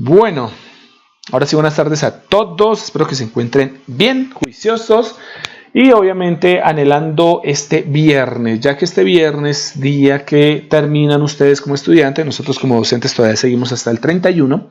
Bueno, ahora sí, buenas tardes a todos. Espero que se encuentren bien, juiciosos y obviamente anhelando este viernes, ya que este viernes, día que terminan ustedes como estudiantes, nosotros como docentes todavía seguimos hasta el 31,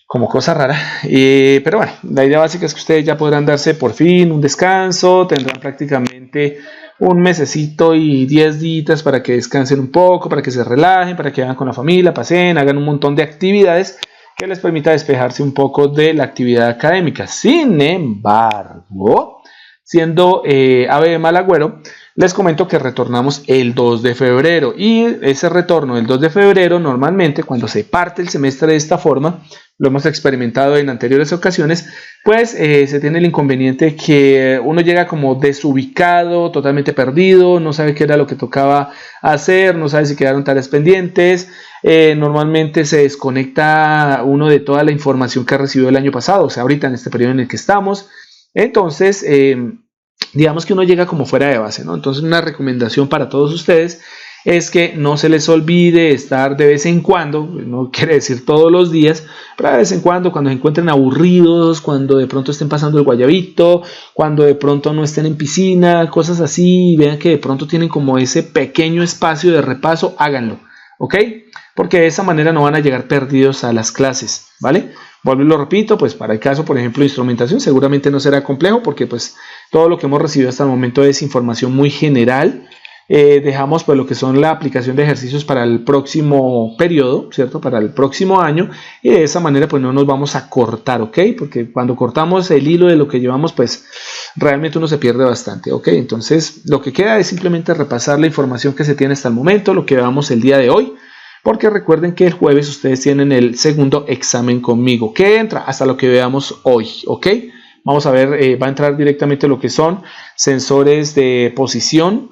como cosa rara. Pero bueno, la idea básica es que ustedes ya podrán darse por fin un descanso, tendrán prácticamente un mesecito y 10 días para que descansen un poco, para que se relajen, para que vayan con la familia, pasen, hagan un montón de actividades que les permita despejarse un poco de la actividad académica. Sin embargo, siendo ave de mal agüero, les comento que retornamos el 2 de febrero y ese retorno del 2 de febrero normalmente cuando se parte el semestre de esta forma, lo hemos experimentado en anteriores ocasiones, pues se tiene el inconveniente que uno llega como desubicado, totalmente perdido, no sabe qué era lo que tocaba hacer, no sabe si quedaron tareas pendientes, normalmente se desconecta uno de toda la información que recibió el año pasado, o sea, ahorita en este periodo en el que estamos. Entonces, digamos que uno llega como fuera de base, ¿no? Entonces, una recomendación para todos ustedes es que no se les olvide estar de vez en cuando, no quiere decir todos los días, pero de vez en cuando se encuentren aburridos, cuando de pronto estén pasando el guayabito, cuando de pronto no estén en piscina, cosas así, y vean que de pronto tienen como ese pequeño espacio de repaso, háganlo, ¿ok? Porque de esa manera no van a llegar perdidos a las clases, ¿vale? Vuelvo y lo repito, pues para el caso, por ejemplo, de instrumentación, seguramente no será complejo porque pues todo lo que hemos recibido hasta el momento es información muy general. Dejamos pues lo que son la aplicación de ejercicios para el próximo periodo, ¿cierto? Para el próximo año, y de esa manera pues no nos vamos a cortar, ¿ok? Porque cuando cortamos el hilo de lo que llevamos, pues realmente uno se pierde bastante, ¿ok? Entonces lo que queda es simplemente repasar la información que se tiene hasta el momento, lo que veamos el día de hoy, porque recuerden que el jueves ustedes tienen el segundo examen conmigo, que entra hasta lo que veamos hoy, ¿ok? Vamos a ver, va a entrar directamente lo que son sensores de posición,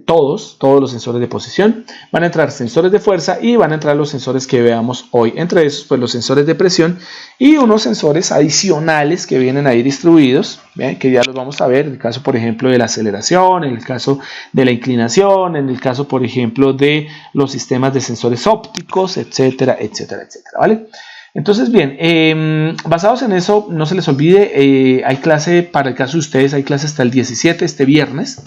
todos los sensores de posición, van a entrar sensores de fuerza y van a entrar los sensores que veamos hoy, entre esos pues los sensores de presión y unos sensores adicionales que vienen ahí distribuidos, ¿bien? Que ya los vamos a ver, en el caso por ejemplo de la aceleración, en el caso de la inclinación, en el caso por ejemplo de los sistemas de sensores ópticos, etcétera, etcétera, etcétera, ¿vale? Entonces, bien, basados en eso, no se les olvide, hay clase, para el caso de ustedes, hay clase hasta el 17, este viernes,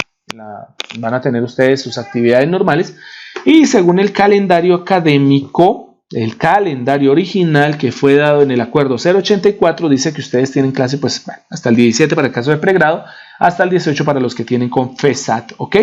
van a tener ustedes sus actividades normales, y según el calendario académico, el calendario original que fue dado en el acuerdo 084, dice que ustedes tienen clase pues hasta el 17 para el caso de pregrado, hasta el 18 para los que tienen con FESAT, ¿ok?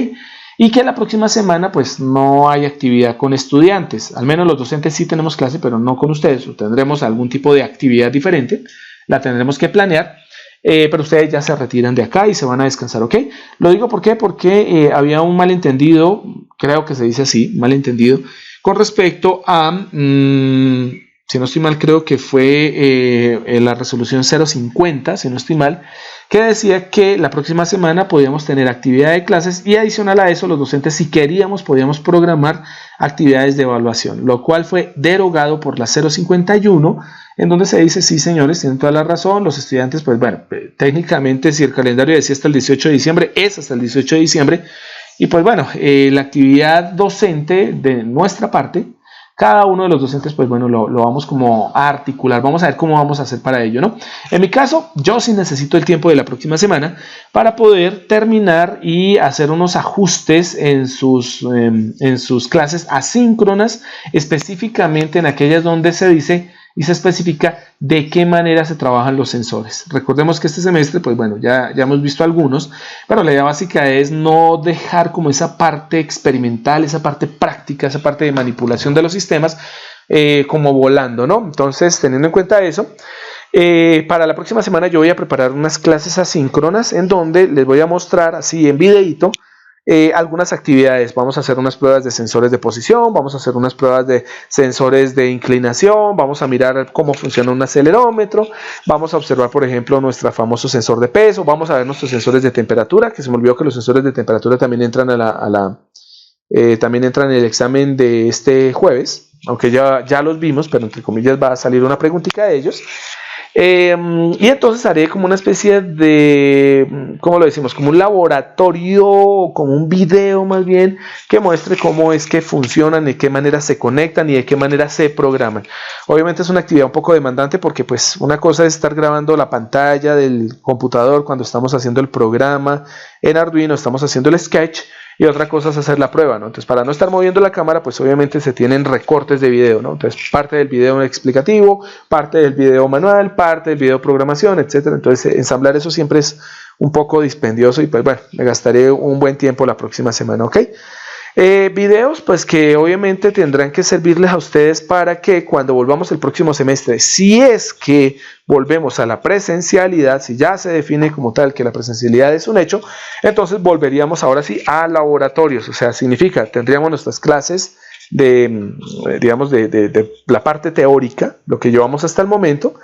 Y que la próxima semana pues no hay actividad con estudiantes, al menos los docentes sí tenemos clase, pero no con ustedes, o tendremos algún tipo de actividad diferente, la tendremos que planear, pero ustedes ya se retiran de acá y se van a descansar, ¿ok? Lo digo ¿por qué? Porque había un malentendido, creo que se dice así, malentendido, con respecto a, si no estoy mal, creo que fue la resolución 050, si no estoy mal, que decía que la próxima semana podíamos tener actividad de clases y adicional a eso los docentes si queríamos podíamos programar actividades de evaluación, lo cual fue derogado por la 051, en donde se dice, sí señores, tienen toda la razón, los estudiantes, pues bueno, técnicamente si el calendario decía hasta el 18 de diciembre, es hasta el 18 de diciembre, y pues bueno, la actividad docente de nuestra parte, cada uno de los docentes, pues bueno, lo vamos como a articular, vamos a ver cómo vamos a hacer para ello, ¿no? En mi caso, yo sí necesito el tiempo de la próxima semana para poder terminar y hacer unos ajustes en sus clases asíncronas, específicamente en aquellas donde se dice y se especifica de qué manera se trabajan los sensores. Recordemos que este semestre, pues bueno, ya hemos visto algunos, pero la idea básica es no dejar como esa parte experimental, esa parte práctica, esa parte de manipulación de los sistemas como volando, ¿no? Entonces, teniendo en cuenta eso, para la próxima semana yo voy a preparar unas clases asíncronas en donde les voy a mostrar así en videíto algunas actividades. Vamos a hacer unas pruebas de sensores de posición, vamos a hacer unas pruebas de sensores de inclinación, vamos a mirar cómo funciona un acelerómetro, vamos a observar por ejemplo nuestro famoso sensor de peso, vamos a ver nuestros sensores de temperatura, que se me olvidó que los sensores de temperatura también entran también entran en el examen de este jueves, aunque ya los vimos, pero entre comillas va a salir una preguntita de ellos. Y entonces haré como una especie de, ¿cómo lo decimos? Como un laboratorio, como un video más bien, que muestre cómo es que funcionan, de qué manera se conectan y de qué manera se programan. Obviamente es una actividad un poco demandante porque pues una cosa es estar grabando la pantalla del computador cuando estamos haciendo el programa en Arduino, estamos haciendo el sketch, y otra cosa es hacer la prueba, ¿no? Entonces, para no estar moviendo la cámara, pues obviamente se tienen recortes de video, ¿no? Entonces, parte del video explicativo, parte del video manual, parte del video programación, etcétera. Entonces, ensamblar eso siempre es un poco dispendioso y pues bueno, me gastaré un buen tiempo la próxima semana, ¿ok? Videos pues que obviamente tendrán que servirles a ustedes para que cuando volvamos el próximo semestre, si es que volvemos a la presencialidad, si ya se define como tal que la presencialidad es un hecho, entonces volveríamos ahora sí a laboratorios, o sea, significa, tendríamos nuestras clases de, digamos, de la parte teórica, lo que llevamos hasta el momento,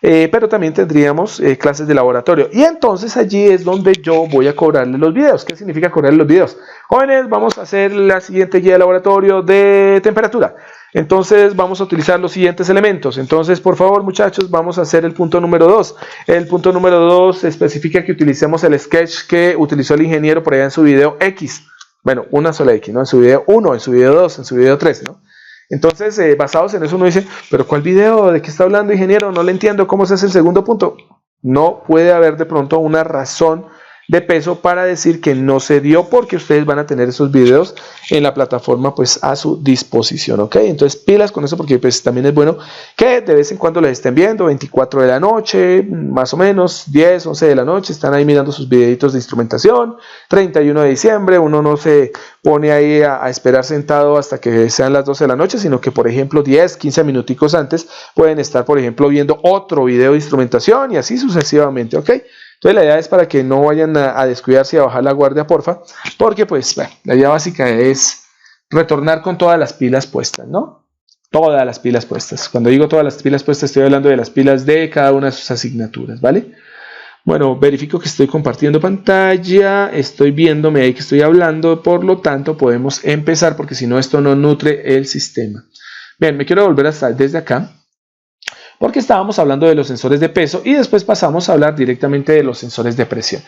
pero también tendríamos clases de laboratorio, y entonces allí es donde yo voy a cobrarle los videos. ¿Qué significa cobrarle los videos? Jóvenes, vamos a hacer la siguiente guía de laboratorio de temperatura, entonces vamos a utilizar los siguientes elementos. Entonces, por favor, muchachos, vamos a hacer el punto número 2. El punto número 2 especifica que utilicemos el sketch que utilizó el ingeniero por allá en su video X. Bueno, una sola X, ¿no? En su video 1, en su video 2, en su video 3, ¿no? Entonces, basados en eso, uno dice, ¿pero cuál video? ¿De qué está hablando, ingeniero? No le entiendo. ¿Cómo se hace el segundo punto? No puede haber de pronto una razón de peso para decir que no se dio, porque ustedes van a tener esos videos en la plataforma pues a su disposición, ¿ok? Entonces pilas con eso, porque pues también es bueno que de vez en cuando les estén viendo, 24 de la noche, más o menos 10, 11 de la noche, están ahí mirando sus videitos de instrumentación. 31 de diciembre, uno no se pone ahí a esperar sentado hasta que sean las 12 de la noche, sino que por ejemplo 10, 15 minuticos antes pueden estar por ejemplo viendo otro video de instrumentación y así sucesivamente, ¿ok? Entonces la idea es para que no vayan a descuidarse y a bajar la guardia, porfa, porque pues bueno, la idea básica es retornar con todas las pilas puestas, ¿no? Todas las pilas puestas. Cuando digo todas las pilas puestas, estoy hablando de las pilas de cada una de sus asignaturas, ¿vale? Bueno, verifico que estoy compartiendo pantalla, estoy viéndome ahí que estoy hablando, por lo tanto podemos empezar, porque si no esto no nutre el sistema. Bien, me quiero volver hasta desde acá, porque estábamos hablando de los sensores de peso y después pasamos a hablar directamente de los sensores de presión.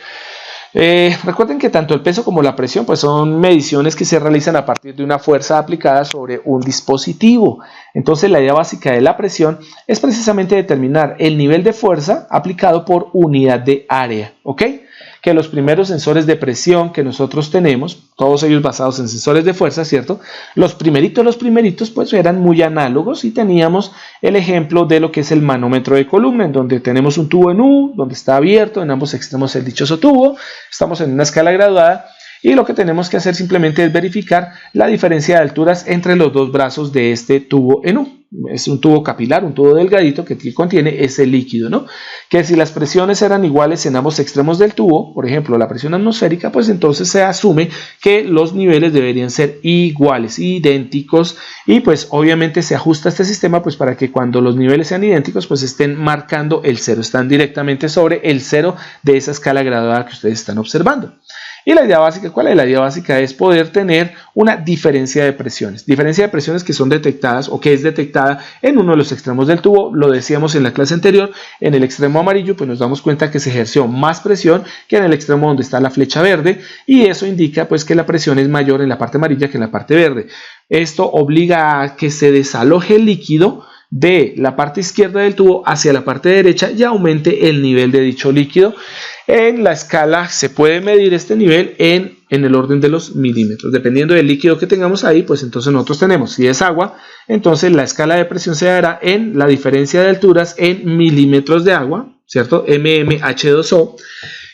Recuerden que tanto el peso como la presión pues son mediciones que se realizan a partir de una fuerza aplicada sobre un dispositivo. Entonces la idea básica de la presión es precisamente determinar el nivel de fuerza aplicado por unidad de área, ¿ok? Que los primeros sensores de presión que nosotros tenemos, todos ellos basados en sensores de fuerza, ¿cierto? Los primeritos pues eran muy análogos y teníamos el ejemplo de lo que es el manómetro de columna, en donde tenemos un tubo en U, donde está abierto en ambos extremos el dichoso tubo, estamos en una escala graduada y lo que tenemos que hacer simplemente es verificar la diferencia de alturas entre los dos brazos de este tubo en U. Es un tubo capilar, un tubo delgadito que contiene ese líquido, ¿no? Que si las presiones eran iguales en ambos extremos del tubo, por ejemplo la presión atmosférica, pues entonces se asume que los niveles deberían ser iguales, idénticos, y pues obviamente se ajusta este sistema pues para que cuando los niveles sean idénticos pues estén marcando el cero, están directamente sobre el cero de esa escala graduada que ustedes están observando. Y la idea básica, ¿cuál es? La idea básica es poder tener una diferencia de presiones que son detectadas o que es detectada en uno de los extremos del tubo. Lo decíamos en la clase anterior, en el extremo amarillo pues nos damos cuenta que se ejerció más presión que en el extremo donde está la flecha verde, y eso indica pues que la presión es mayor en la parte amarilla que en la parte verde. Esto obliga a que se desaloje el líquido de la parte izquierda del tubo hacia la parte derecha y aumente el nivel de dicho líquido. En la escala se puede medir este nivel en el orden de los milímetros. Dependiendo del líquido que tengamos ahí, pues entonces nosotros tenemos, si es agua, entonces la escala de presión se dará en la diferencia de alturas en milímetros de agua, ¿cierto? mmH2O.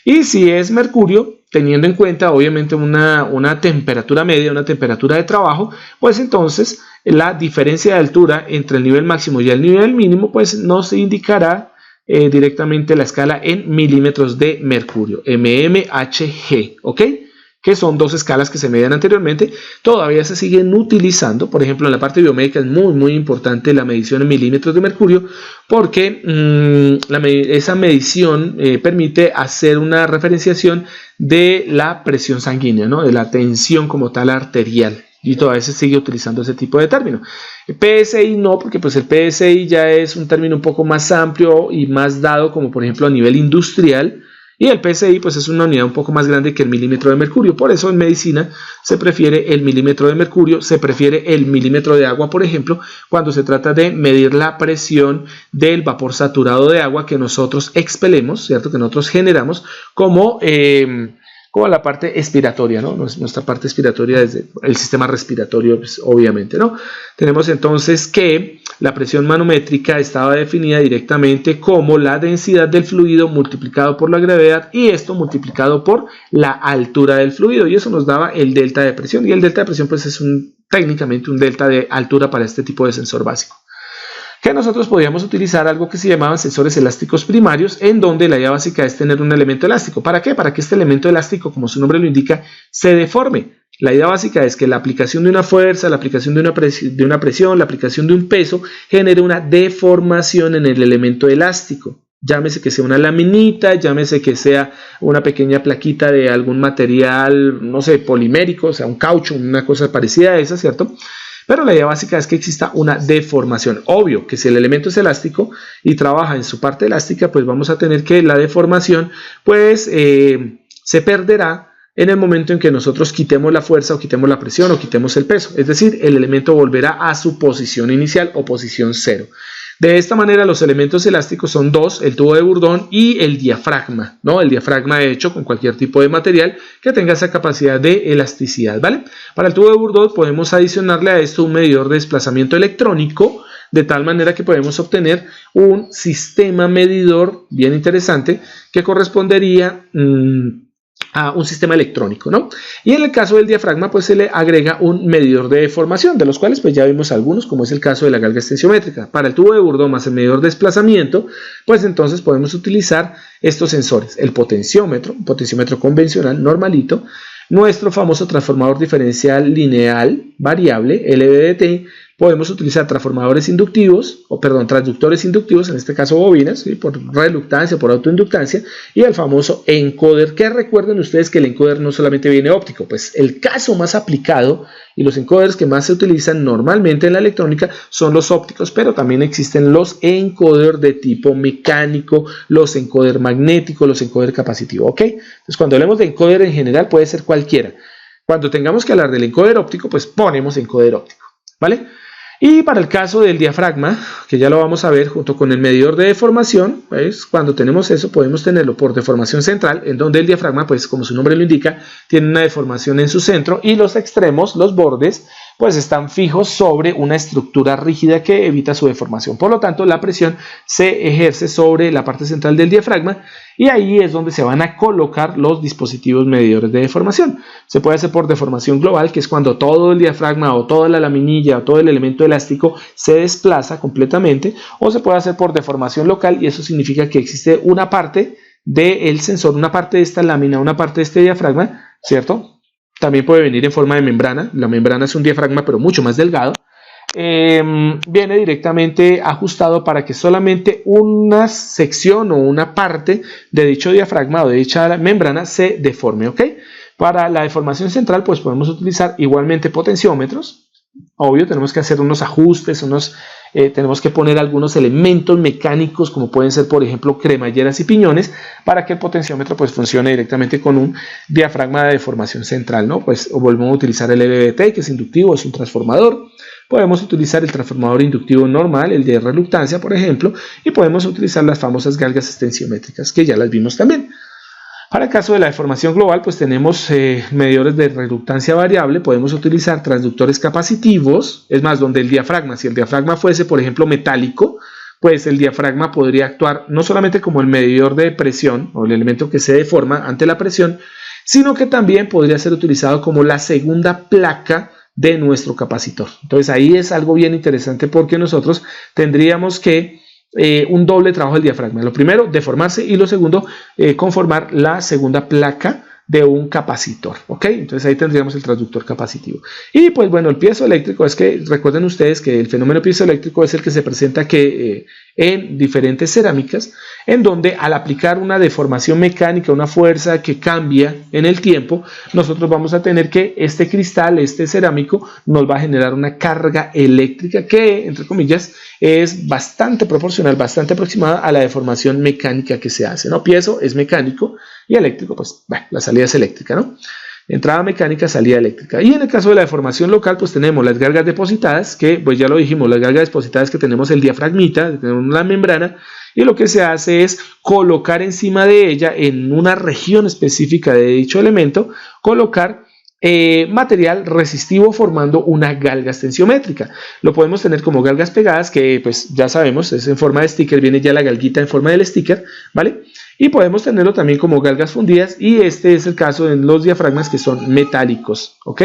Y si es mercurio, teniendo en cuenta obviamente una temperatura media, una temperatura de trabajo, pues entonces la diferencia de altura entre el nivel máximo y el nivel mínimo pues nos indicará directamente la escala en milímetros de mercurio, mmHg, ¿ok? Que son dos escalas que se medían anteriormente, todavía se siguen utilizando. Por ejemplo, en la parte biomédica es muy importante la medición en milímetros de mercurio, porque esa medición permite hacer una referenciación de la presión sanguínea, ¿no? De la tensión como tal arterial, Y todavía se sigue utilizando ese tipo de término. El PSI no, porque pues el PSI ya es un término un poco más amplio y más dado como por ejemplo a nivel industrial. Y el PSI pues es una unidad un poco más grande que el milímetro de mercurio. Por eso en medicina se prefiere el milímetro de mercurio, se prefiere el milímetro de agua, por ejemplo, cuando se trata de medir la presión del vapor saturado de agua que nosotros expelemos, ¿cierto? Que nosotros generamos como la parte expiratoria, ¿no? Nuestra parte expiratoria desde el sistema respiratorio, pues, obviamente, ¿no? Tenemos entonces que la presión manométrica estaba definida directamente como la densidad del fluido multiplicado por la gravedad y esto multiplicado por la altura del fluido, y eso nos daba el delta de presión, y el delta de presión pues es técnicamente un delta de altura para este tipo de sensor básico. Que nosotros podíamos utilizar algo que se llamaban sensores elásticos primarios, en donde la idea básica es tener un elemento elástico. ¿Para qué? Para que este elemento elástico, como su nombre lo indica, se deforme. La idea básica es que la aplicación de una fuerza, la aplicación de una presión, la aplicación de un peso, genere una deformación en el elemento elástico. Llámese que sea una laminita, llámese que sea una pequeña plaquita de algún material, no sé, polimérico, o sea, un caucho, una cosa parecida a esa, ¿cierto? Pero la idea básica es que exista una deformación. Obvio que si el elemento es elástico y trabaja en su parte elástica, pues vamos a tener que la deformación pues se perderá en el momento en que nosotros quitemos la fuerza o quitemos la presión o quitemos el peso. Es decir, el elemento volverá a su posición inicial o posición cero. De esta manera los elementos elásticos son dos, el tubo de Bourdon y el diafragma, ¿no? El diafragma hecho con cualquier tipo de material que tenga esa capacidad de elasticidad, ¿vale? Para el tubo de Bourdon podemos adicionarle a esto un medidor de desplazamiento electrónico, de tal manera que podemos obtener un sistema medidor bien interesante que correspondería a un sistema electrónico, ¿no? Y en el caso del diafragma pues se le agrega un medidor de deformación, de los cuales pues ya vimos algunos, como es el caso de la galga extensiométrica. Para el tubo de Bourdon más el medidor de desplazamiento, pues entonces podemos utilizar estos sensores: el potenciómetro, un potenciómetro convencional normalito, nuestro famoso transformador diferencial lineal variable, LVDT. Podemos utilizar transductores inductivos, en este caso bobinas, ¿sí? Por reluctancia, por autoinductancia, y el famoso encoder, que recuerden ustedes que el encoder no solamente viene óptico, pues el caso más aplicado y los encoders que más se utilizan normalmente en la electrónica son los ópticos, pero también existen los encoders de tipo mecánico, los encoder magnéticos, los encoder capacitivos, ¿ok? Entonces cuando hablemos de encoder en general puede ser cualquiera. Cuando tengamos que hablar del encoder óptico, pues ponemos encoder óptico, ¿vale? Y para el caso del diafragma, que ya lo vamos a ver junto con el medidor de deformación, pues cuando tenemos eso podemos tenerlo por deformación central, en donde el diafragma, pues como su nombre lo indica, tiene una deformación en su centro y los extremos, los bordes, pues están fijos sobre una estructura rígida que evita su deformación. Por lo tanto, la presión se ejerce sobre la parte central del diafragma y ahí es donde se van a colocar los dispositivos medidores de deformación. Se puede hacer por deformación global, que es cuando todo el diafragma o toda la laminilla o todo el elemento elástico se desplaza completamente, o se puede hacer por deformación local, y eso significa que existe una parte del sensor, una parte de esta lámina, una parte de este diafragma, ¿cierto? También puede venir en forma de membrana. La membrana es un diafragma pero mucho más delgado. Viene directamente ajustado para que solamente una sección o una parte de dicho diafragma o de dicha membrana se deforme, ¿ok? Para la deformación central pues podemos utilizar igualmente potenciómetros. Obvio, tenemos que hacer unos ajustes, tenemos que poner algunos elementos mecánicos como pueden ser, por ejemplo, cremalleras y piñones, para que el potenciómetro pues funcione directamente con un diafragma de deformación central, ¿no? Pues volvemos a utilizar el LVDT, que es inductivo, es un transformador. Podemos utilizar el transformador inductivo normal, el de reluctancia, por ejemplo, y podemos utilizar las famosas galgas extensiométricas, que ya las vimos también. Para el caso de la deformación global, pues tenemos medidores de reluctancia variable, podemos utilizar transductores capacitivos, es más, donde el diafragma, si el diafragma fuese, por ejemplo, metálico, pues el diafragma podría actuar no solamente como el medidor de presión, o el elemento que se deforma ante la presión, sino que también podría ser utilizado como la segunda placa de nuestro capacitor. Entonces ahí es algo bien interesante porque nosotros tendríamos que un doble trabajo del diafragma. Lo primero, deformarse, y lo segundo, conformar la segunda placa de un capacitor, ¿ok? Entonces ahí tendríamos el transductor capacitivo. Y pues bueno, el piezoeléctrico es que recuerden ustedes que el fenómeno piezoeléctrico es el que se presenta que en diferentes cerámicas, en donde al aplicar una deformación mecánica, una fuerza que cambia en el tiempo, nosotros vamos a tener que este cristal, este cerámico, nos va a generar una carga eléctrica que, entre comillas, es bastante proporcional, bastante aproximada a la deformación mecánica que se hace, ¿no? Piezo es mecánico y eléctrico, pues bueno, la salida es eléctrica, ¿no? Entrada mecánica, salida eléctrica. Y en el caso de la deformación local, pues tenemos las galgas depositadas, que pues ya lo dijimos, las galgas depositadas que tenemos el diafragmita, tenemos la membrana, y lo que se hace es colocar encima de ella, en una región específica de dicho elemento, colocar material resistivo formando una galga extensiométrica. Lo podemos tener como galgas pegadas, que pues ya sabemos, es en forma de sticker, viene ya la galguita en forma del sticker, ¿vale? Y podemos tenerlo también como galgas fundidas, y este es el caso en los diafragmas que son metálicos, ¿ok?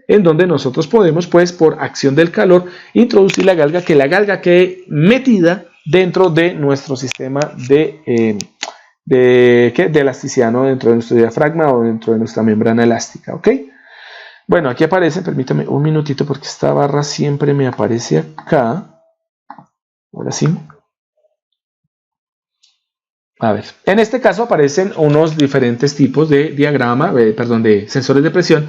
En donde nosotros podemos, pues, por acción del calor, introducir la galga, que la galga quede metida dentro de nuestro sistema de elasticidad, ¿no? Dentro de nuestro diafragma o dentro de nuestra membrana elástica, ¿ok? Bueno, aquí aparece, permítame un minutito porque esta barra siempre me aparece acá. Ahora sí. A ver, en este caso aparecen unos diferentes tipos de diagrama, de sensores de presión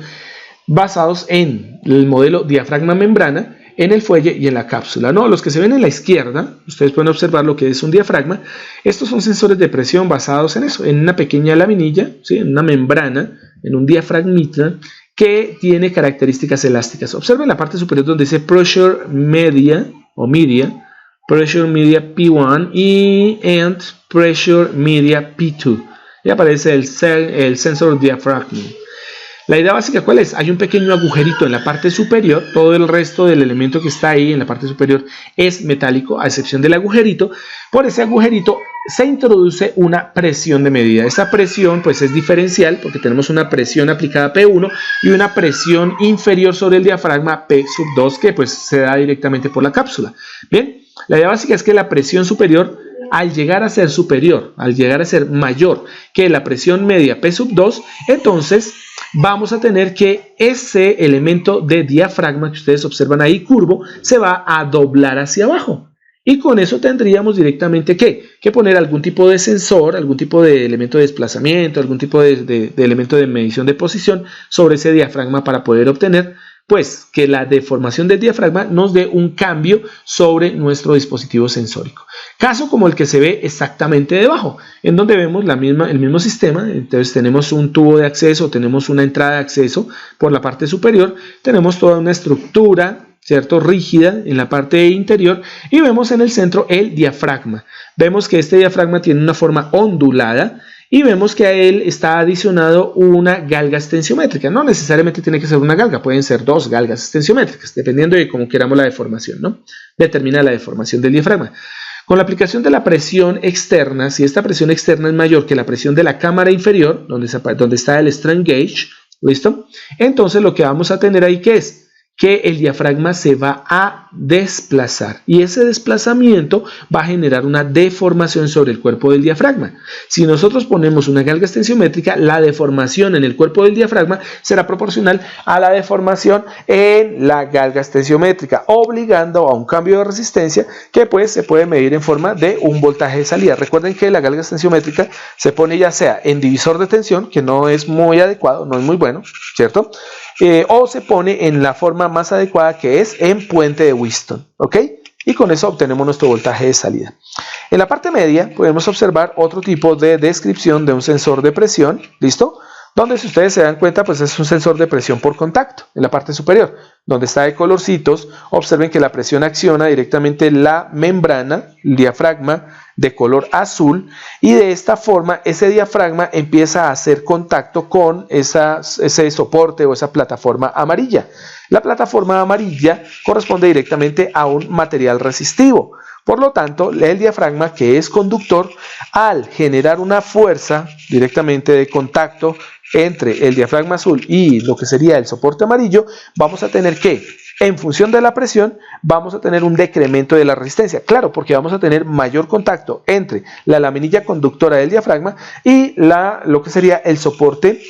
basados en el modelo diafragma-membrana, en el fuelle y en la cápsula, ¿no? Los que se ven en la izquierda, ustedes pueden observar lo que es un diafragma. Estos son sensores de presión basados en eso, en una pequeña laminilla, ¿sí? En una membrana, en un diafragmita, que tiene características elásticas. Observen la parte superior donde dice Pressure Media o Media, Pressure Media P1 y Pressure Media P2. Y aparece el sensor diaphragm. La idea básica, ¿cuál es? Hay un pequeño agujerito en la parte superior, todo el resto del elemento que está ahí en la parte superior es metálico, a excepción del agujerito. Por ese agujerito se introduce una presión de medida. Esa presión pues es diferencial porque tenemos una presión aplicada P1 y una presión inferior sobre el diafragma P2 que pues se da directamente por la cápsula. Bien, la idea básica es que la presión superior, al llegar a ser superior, al llegar a ser mayor que la presión media P2, entonces vamos a tener que ese elemento de diafragma que ustedes observan ahí curvo se va a doblar hacia abajo. Y con eso tendríamos directamente que poner algún tipo de sensor, algún tipo de elemento de desplazamiento, algún tipo de elemento de medición de posición sobre ese diafragma para poder obtener pues que la deformación del diafragma nos dé un cambio sobre nuestro dispositivo sensórico. Caso como el que se ve exactamente debajo, en donde vemos el mismo sistema. Entonces tenemos un tubo de acceso, tenemos una entrada de acceso por la parte superior, tenemos toda una estructura, ¿cierto?, rígida en la parte interior, y vemos en el centro el diafragma. Vemos que este diafragma tiene una forma ondulada, y vemos que a él está adicionado una galga extensiométrica. No necesariamente tiene que ser una galga, pueden ser dos galgas extensiométricas, dependiendo de cómo queramos la deformación, ¿no? Determina la deformación del diafragma. Con la aplicación de la presión externa, si esta presión externa es mayor que la presión de la cámara inferior, donde está el strain gauge, ¿listo? Entonces lo que vamos a tener ahí, ¿qué es? Que el diafragma se va a desplazar y ese desplazamiento va a generar una deformación sobre el cuerpo del diafragma. Si nosotros ponemos una galga extensiométrica, la deformación en el cuerpo del diafragma será proporcional a la deformación en la galga extensiométrica, obligando a un cambio de resistencia que pues se puede medir en forma de un voltaje de salida. Recuerden que la galga extensiométrica se pone ya sea en divisor de tensión, que no es muy adecuado, no es muy bueno, ¿cierto? O se pone en la forma más adecuada, que es en puente de Wheatstone, ¿ok? Y con eso obtenemos nuestro voltaje de salida. En la parte media podemos observar otro tipo de descripción de un sensor de presión, ¿listo? Donde, si ustedes se dan cuenta, pues es un sensor de presión por contacto en la parte superior, donde está de colorcitos. Observen que la presión acciona directamente la membrana, el diafragma, de color azul, y de esta forma ese diafragma empieza a hacer contacto con ese soporte o esa plataforma amarilla. La plataforma amarilla corresponde directamente a un material resistivo. Por lo tanto, el diafragma, que es conductor, al generar una fuerza directamente de contacto entre el diafragma azul y lo que sería el soporte amarillo, vamos a tener que, en función de la presión, vamos a tener un decremento de la resistencia. Claro, porque vamos a tener mayor contacto entre la laminilla conductora del diafragma y lo que sería el soporte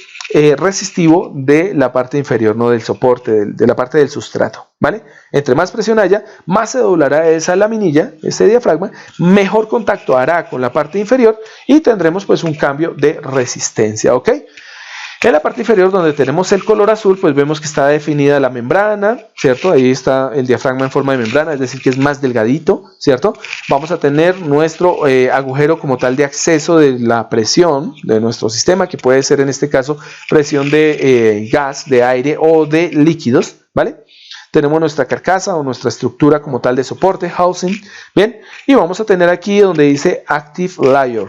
resistivo de la parte inferior, no del soporte, de la parte del sustrato, ¿vale? Entre más presión haya, más se doblará esa laminilla, este diafragma, mejor contacto hará con la parte inferior y tendremos pues un cambio de resistencia, ¿ok? En la parte inferior, donde tenemos el color azul, pues vemos que está definida la membrana, ¿cierto? Ahí está el diafragma en forma de membrana, es decir, que es más delgadito, ¿cierto? Vamos a tener nuestro agujero como tal de acceso de la presión de nuestro sistema, que puede ser en este caso presión de gas, de aire o de líquidos, ¿vale? Tenemos nuestra carcasa o nuestra estructura como tal de soporte, housing, ¿bien? Y vamos a tener aquí donde dice Active Layer.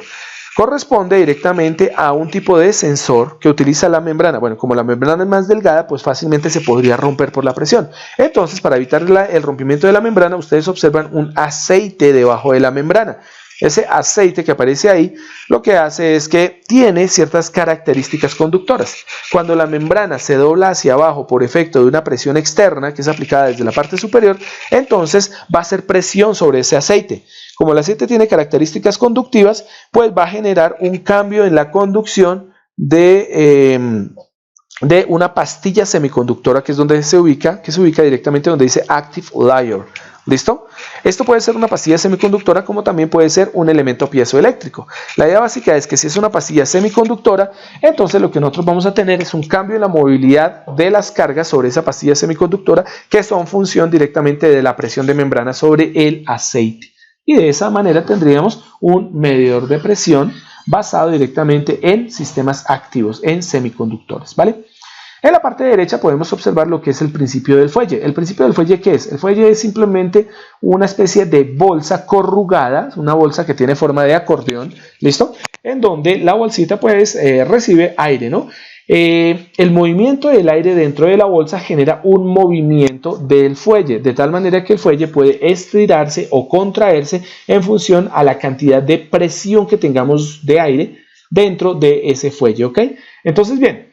Corresponde directamente a un tipo de sensor que utiliza la membrana. Bueno, como la membrana es más delgada, pues fácilmente se podría romper por la presión. Entonces, para evitar el rompimiento de la membrana, ustedes observan un aceite debajo de la membrana. Ese aceite que aparece ahí, lo que hace es que tiene ciertas características conductoras. Cuando la membrana se dobla hacia abajo por efecto de una presión externa, que es aplicada desde la parte superior, entonces va a hacer presión sobre ese aceite. Como el aceite tiene características conductivas, pues va a generar un cambio en la conducción de una pastilla semiconductora, que es donde se ubica, directamente donde dice Active Layer. ¿Listo? Esto puede ser una pastilla semiconductora, como también puede ser un elemento piezoeléctrico. La idea básica es que si es una pastilla semiconductora, entonces lo que nosotros vamos a tener es un cambio en la movilidad de las cargas sobre esa pastilla semiconductora, que son función directamente de la presión de membrana sobre el aceite. Y de esa manera tendríamos un medidor de presión basado directamente en sistemas activos, en semiconductores, ¿vale? En la parte derecha podemos observar lo que es el principio del fuelle. ¿El principio del fuelle qué es? El fuelle es simplemente una especie de bolsa corrugada, una bolsa que tiene forma de acordeón, ¿listo? En donde la bolsita pues recibe aire, ¿no? El movimiento del aire dentro de la bolsa genera un movimiento del fuelle, de tal manera que el fuelle puede estirarse o contraerse en función a la cantidad de presión que tengamos de aire dentro de ese fuelle, ¿ok? Entonces, bien,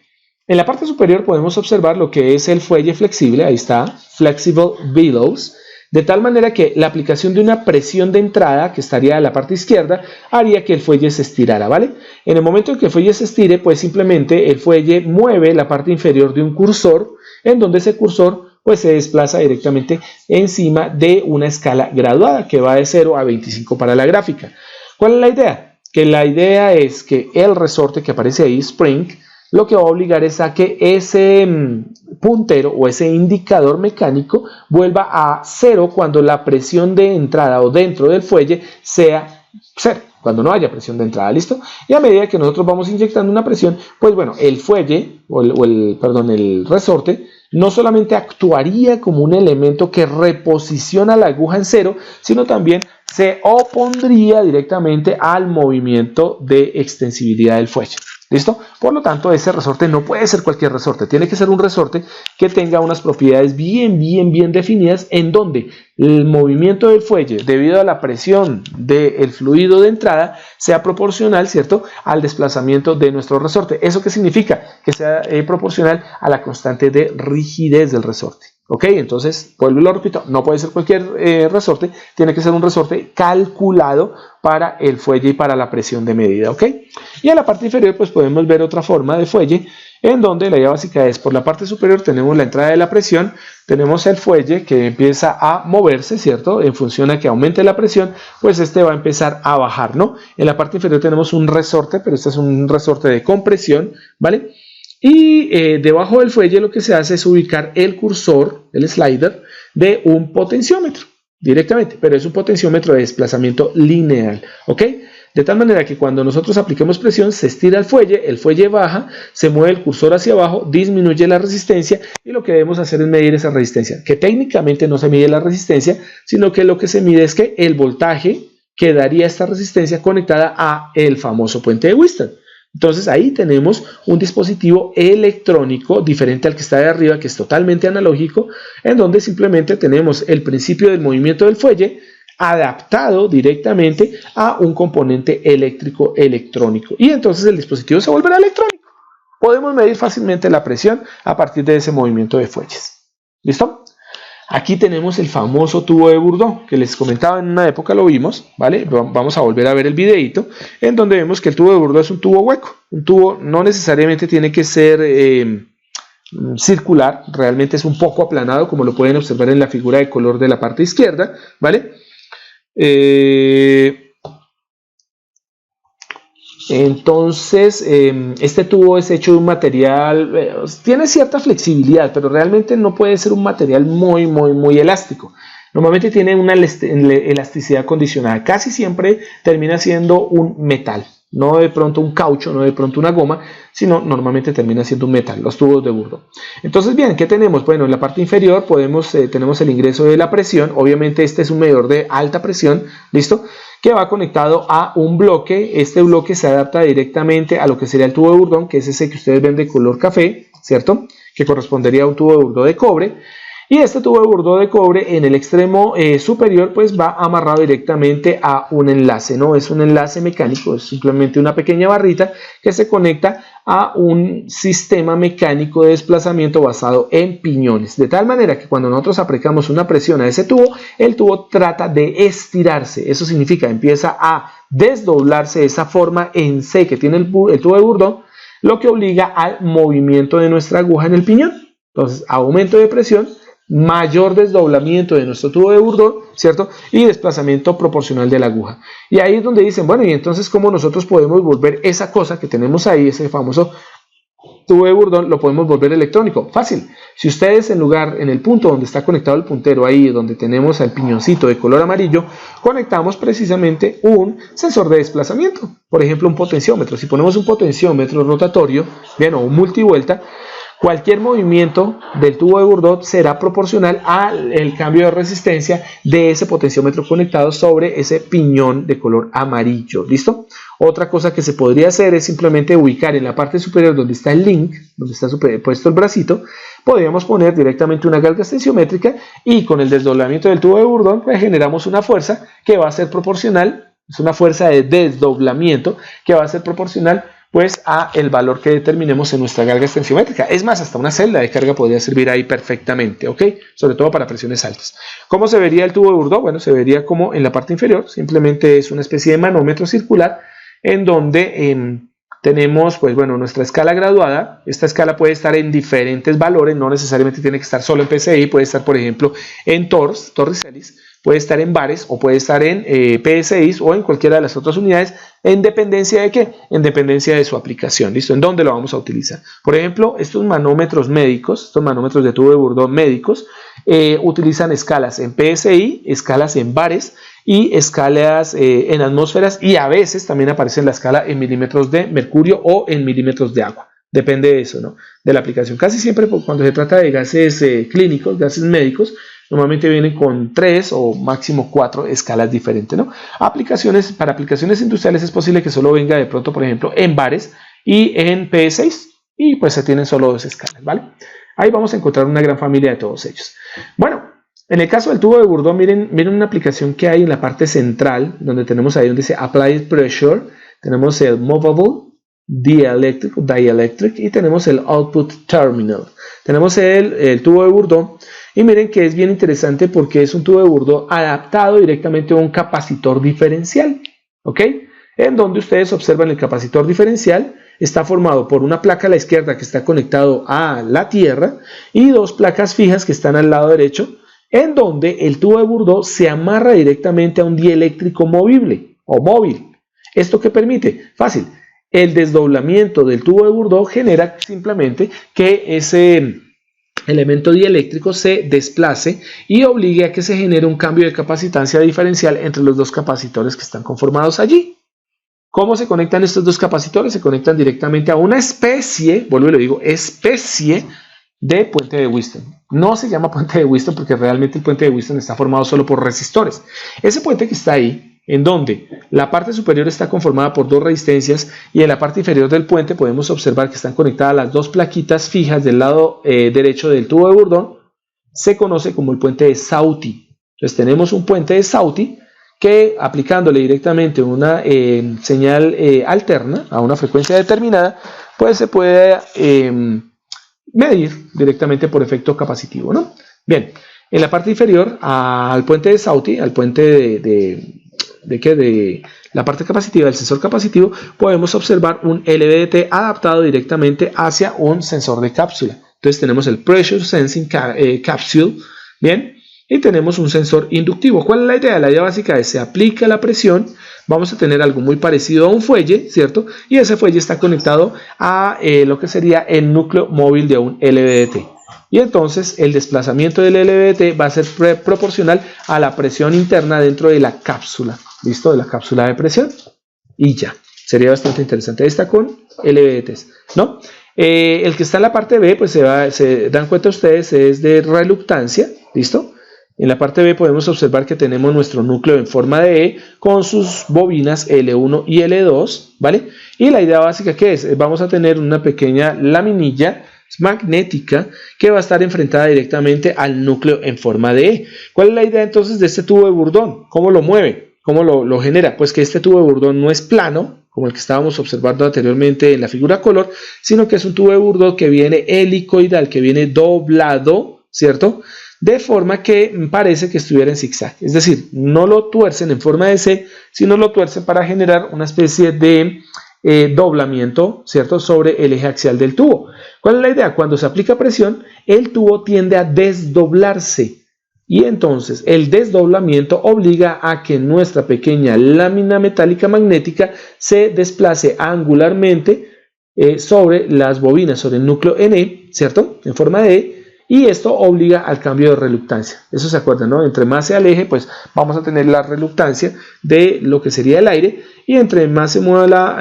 en la parte superior podemos observar lo que es el fuelle flexible, ahí está, Flexible Bellows, de tal manera que la aplicación de una presión de entrada, que estaría a la parte izquierda, haría que el fuelle se estirara, ¿vale? En el momento en que el fuelle se estire, pues simplemente el fuelle mueve la parte inferior de un cursor, en donde ese cursor pues se desplaza directamente encima de una escala graduada, que va de 0 a 25 para la gráfica. ¿Cuál es la idea? Que la idea es que el resorte que aparece ahí, Spring, lo que va a obligar es a que ese puntero o ese indicador mecánico vuelva a 0 cuando la presión de entrada o dentro del fuelle sea 0, cuando no haya presión de entrada, ¿listo? Y a medida que nosotros vamos inyectando una presión, pues bueno, el fuelle, el resorte, no solamente actuaría como un elemento que reposiciona la aguja en 0, sino también se opondría directamente al movimiento de extensibilidad del fuelle. ¿Listo? Por lo tanto, ese resorte no puede ser cualquier resorte, tiene que ser un resorte que tenga unas propiedades bien definidas, en donde el movimiento del fuelle, debido a la presión del fluido de entrada, sea proporcional, ¿cierto?, al desplazamiento de nuestro resorte. ¿Eso qué significa? Que sea proporcional a la constante de rigidez del resorte. ¿Ok? Entonces, vuelvo y lo repito, no puede ser cualquier resorte, tiene que ser un resorte calculado para el fuelle y para la presión de medida. ¿Ok? Y en la parte inferior pues podemos ver otra forma de fuelle, en donde la idea básica es, por la parte superior tenemos la entrada de la presión, tenemos el fuelle que empieza a moverse, ¿cierto? En función a que aumente la presión, pues este va a empezar a bajar, ¿no? En la parte inferior tenemos un resorte, pero este es un resorte de compresión, ¿vale? Y debajo del fuelle lo que se hace es ubicar el cursor, el slider, de un potenciómetro directamente, pero es un potenciómetro de desplazamiento lineal, ¿ok? De tal manera que cuando nosotros apliquemos presión, se estira el fuelle baja, se mueve el cursor hacia abajo, disminuye la resistencia y lo que debemos hacer es medir esa resistencia, que técnicamente no se mide la resistencia, sino que lo que se mide es que el voltaje que daría esta resistencia conectada a el famoso puente de Wheatstone. Entonces ahí tenemos un dispositivo electrónico diferente al que está de arriba, que es totalmente analógico, en donde simplemente tenemos el principio del movimiento del fuelle adaptado directamente a un componente eléctrico electrónico. Y entonces el dispositivo se volverá electrónico. Podemos medir fácilmente la presión a partir de ese movimiento de fuelles. ¿Listo? Aquí tenemos el famoso tubo de Bourdon, que les comentaba en una época, lo vimos, ¿vale? Vamos a volver a ver el videito, en donde vemos que el tubo de Bourdon es un tubo hueco. Un tubo no necesariamente tiene que ser circular, realmente es un poco aplanado, como lo pueden observar en la figura de color de la parte izquierda, ¿vale? Entonces, este tubo es hecho de un material, tiene cierta flexibilidad, pero realmente no puede ser un material muy elástico. Normalmente tiene una elasticidad condicionada. Casi siempre termina siendo un metal, no de pronto un caucho, no de pronto una goma, sino normalmente termina siendo un metal, los tubos de Bourdon. Entonces, bien, ¿qué tenemos? Bueno, en la parte inferior tenemos el ingreso de la presión. Obviamente este es un medidor de alta presión, ¿listo? Que va conectado a un bloque. Este bloque se adapta directamente a lo que sería el tubo de Bourdon, que es ese que ustedes ven de color café, ¿cierto? Que correspondería a un tubo de Bourdon de cobre. Y este tubo de Bourdon de cobre en el extremo superior pues va amarrado directamente a un enlace, ¿no? Es un enlace mecánico, es simplemente una pequeña barrita que se conecta a un sistema mecánico de desplazamiento basado en piñones, de tal manera que cuando nosotros aplicamos una presión a ese tubo, el tubo trata de estirarse. Eso significa empieza a desdoblarse de esa forma en C que tiene el tubo de Bourdon, lo que obliga al movimiento de nuestra aguja en el piñón. Entonces, aumento de presión, mayor desdoblamiento de nuestro tubo de Bourdon, ¿cierto? Y desplazamiento proporcional de la aguja. Y ahí es donde dicen, bueno, y entonces ¿cómo nosotros podemos volver esa cosa que tenemos ahí, ese famoso tubo de Bourdon, lo podemos volver electrónico? Fácil. Si ustedes en el punto donde está conectado el puntero, ahí donde tenemos el piñoncito de color amarillo, conectamos precisamente un sensor de desplazamiento, por ejemplo un potenciómetro. Si ponemos un potenciómetro rotatorio, bien, o un multivuelta, cualquier movimiento del tubo de Bourdon será proporcional al cambio de resistencia de ese potenciómetro conectado sobre ese piñón de color amarillo. ¿Listo? Otra cosa que se podría hacer es simplemente ubicar en la parte superior donde está el link, donde está puesto el bracito, podríamos poner directamente una galga tensiométrica y con el desdoblamiento del tubo de Bourdon pues generamos una fuerza que va a ser proporcional, es una fuerza de desdoblamiento que va a ser proporcional pues a el valor que determinemos en nuestra carga tensiométrica. Es más, hasta una celda de carga podría servir ahí perfectamente, ¿ok? Sobre todo para presiones altas. ¿Cómo se vería el tubo de Bourdon? Bueno, se vería como en la parte inferior, simplemente es una especie de manómetro circular en donde tenemos, pues bueno, nuestra escala graduada. Esta escala puede estar en diferentes valores, no necesariamente tiene que estar solo en PSI, puede estar, por ejemplo, en Torricellis, puede estar en bares o puede estar en PSI o en cualquiera de las otras unidades, en dependencia de qué, en dependencia de su aplicación. ¿Listo? ¿En dónde lo vamos a utilizar? Por ejemplo, estos manómetros médicos, estos manómetros de tubo de Bourdon médicos, utilizan escalas en PSI, escalas en bares y escalas en atmósferas, y a veces también aparece la escala en milímetros de mercurio o en milímetros de agua. Depende de eso, ¿no? De la aplicación. Casi siempre cuando se trata de gases clínicos, gases médicos, normalmente vienen con 3 o máximo 4 escalas diferentes, ¿no? Para aplicaciones industriales es posible que solo venga de pronto, por ejemplo, en bares y en P6, y pues se tienen solo 2 escalas, ¿vale? Ahí vamos a encontrar una gran familia de todos ellos. Bueno, en el caso del tubo de Bourdon, miren una aplicación que hay en la parte central, donde tenemos ahí donde dice Applied Pressure, tenemos el Movable, Dielectric, y tenemos el Output Terminal. Tenemos el tubo de Bourdon, y miren que es bien interesante porque es un tubo de Bourdon adaptado directamente a un capacitor diferencial, ¿ok? En donde ustedes observan el capacitor diferencial está formado por una placa a la izquierda que está conectado a la tierra y 2 placas fijas que están al lado derecho, en donde el tubo de Bourdon se amarra directamente a un dieléctrico movible o móvil. ¿Esto qué permite? Fácil. El desdoblamiento del tubo de Bourdon genera simplemente que ese elemento dieléctrico se desplace y obligue a que se genere un cambio de capacitancia diferencial entre los 2 capacitores que están conformados allí. ¿Cómo se conectan estos 2 capacitores? Se conectan directamente a una especie, vuelvo y lo digo, especie de puente de Wheatstone. No se llama puente de Wheatstone porque realmente el puente de Wheatstone está formado solo por resistores. Ese puente que está ahí, en donde la parte superior está conformada por 2 resistencias y en la parte inferior del puente podemos observar que están conectadas las 2 plaquitas fijas del lado derecho del tubo de Bourdon, se conoce como el puente de Sauti. Entonces tenemos un puente de Sauti que, aplicándole directamente una señal alterna a una frecuencia determinada, pues se puede medir directamente por efecto capacitivo, ¿no? Bien, en la parte inferior al puente de Sauti, al puente de la parte capacitiva, del sensor capacitivo, podemos observar un LVDT adaptado directamente hacia un sensor de cápsula. Entonces tenemos el Pressure Sensing Capsule, bien, y tenemos un sensor inductivo. ¿Cuál es la idea? La idea básica es: se aplica la presión, vamos a tener algo muy parecido a un fuelle, ¿cierto? Y ese fuelle está conectado a lo que sería el núcleo móvil de un LVDT. Y entonces el desplazamiento del LVDT va a ser proporcional a la presión interna dentro de la cápsula, ¿listo? De la cápsula de presión. Y ya, sería bastante interesante. Ahí está con LVDTs, ¿no? El que está en la parte B, pues se dan cuenta ustedes, es de reluctancia, ¿listo? En la parte B podemos observar que tenemos nuestro núcleo en forma de E con sus bobinas L1 y L2, ¿vale? Y la idea básica, ¿qué es? Vamos a tener una pequeña laminilla magnética que va a estar enfrentada directamente al núcleo en forma de E. ¿Cuál es la idea entonces de este tubo de Bourdon? ¿Cómo lo mueve? ¿Cómo lo genera? Pues que este tubo de Bourdon no es plano, como el que estábamos observando anteriormente en la figura color, sino que es un tubo de Bourdon que viene helicoidal, que viene doblado, ¿cierto? De forma que parece que estuviera en zigzag. Es decir, no lo tuercen en forma de C, sino lo tuercen para generar una especie de doblamiento, ¿cierto?, sobre el eje axial del tubo. ¿Cuál es la idea? Cuando se aplica presión, el tubo tiende a desdoblarse. Y entonces el desdoblamiento obliga a que nuestra pequeña lámina metálica magnética se desplace angularmente sobre las bobinas, sobre el núcleo NE, ¿cierto?, en forma de E, y esto obliga al cambio de reluctancia. Eso se acuerdan, ¿no? Entre más se aleje, pues vamos a tener la reluctancia de lo que sería el aire, y entre más se mueva la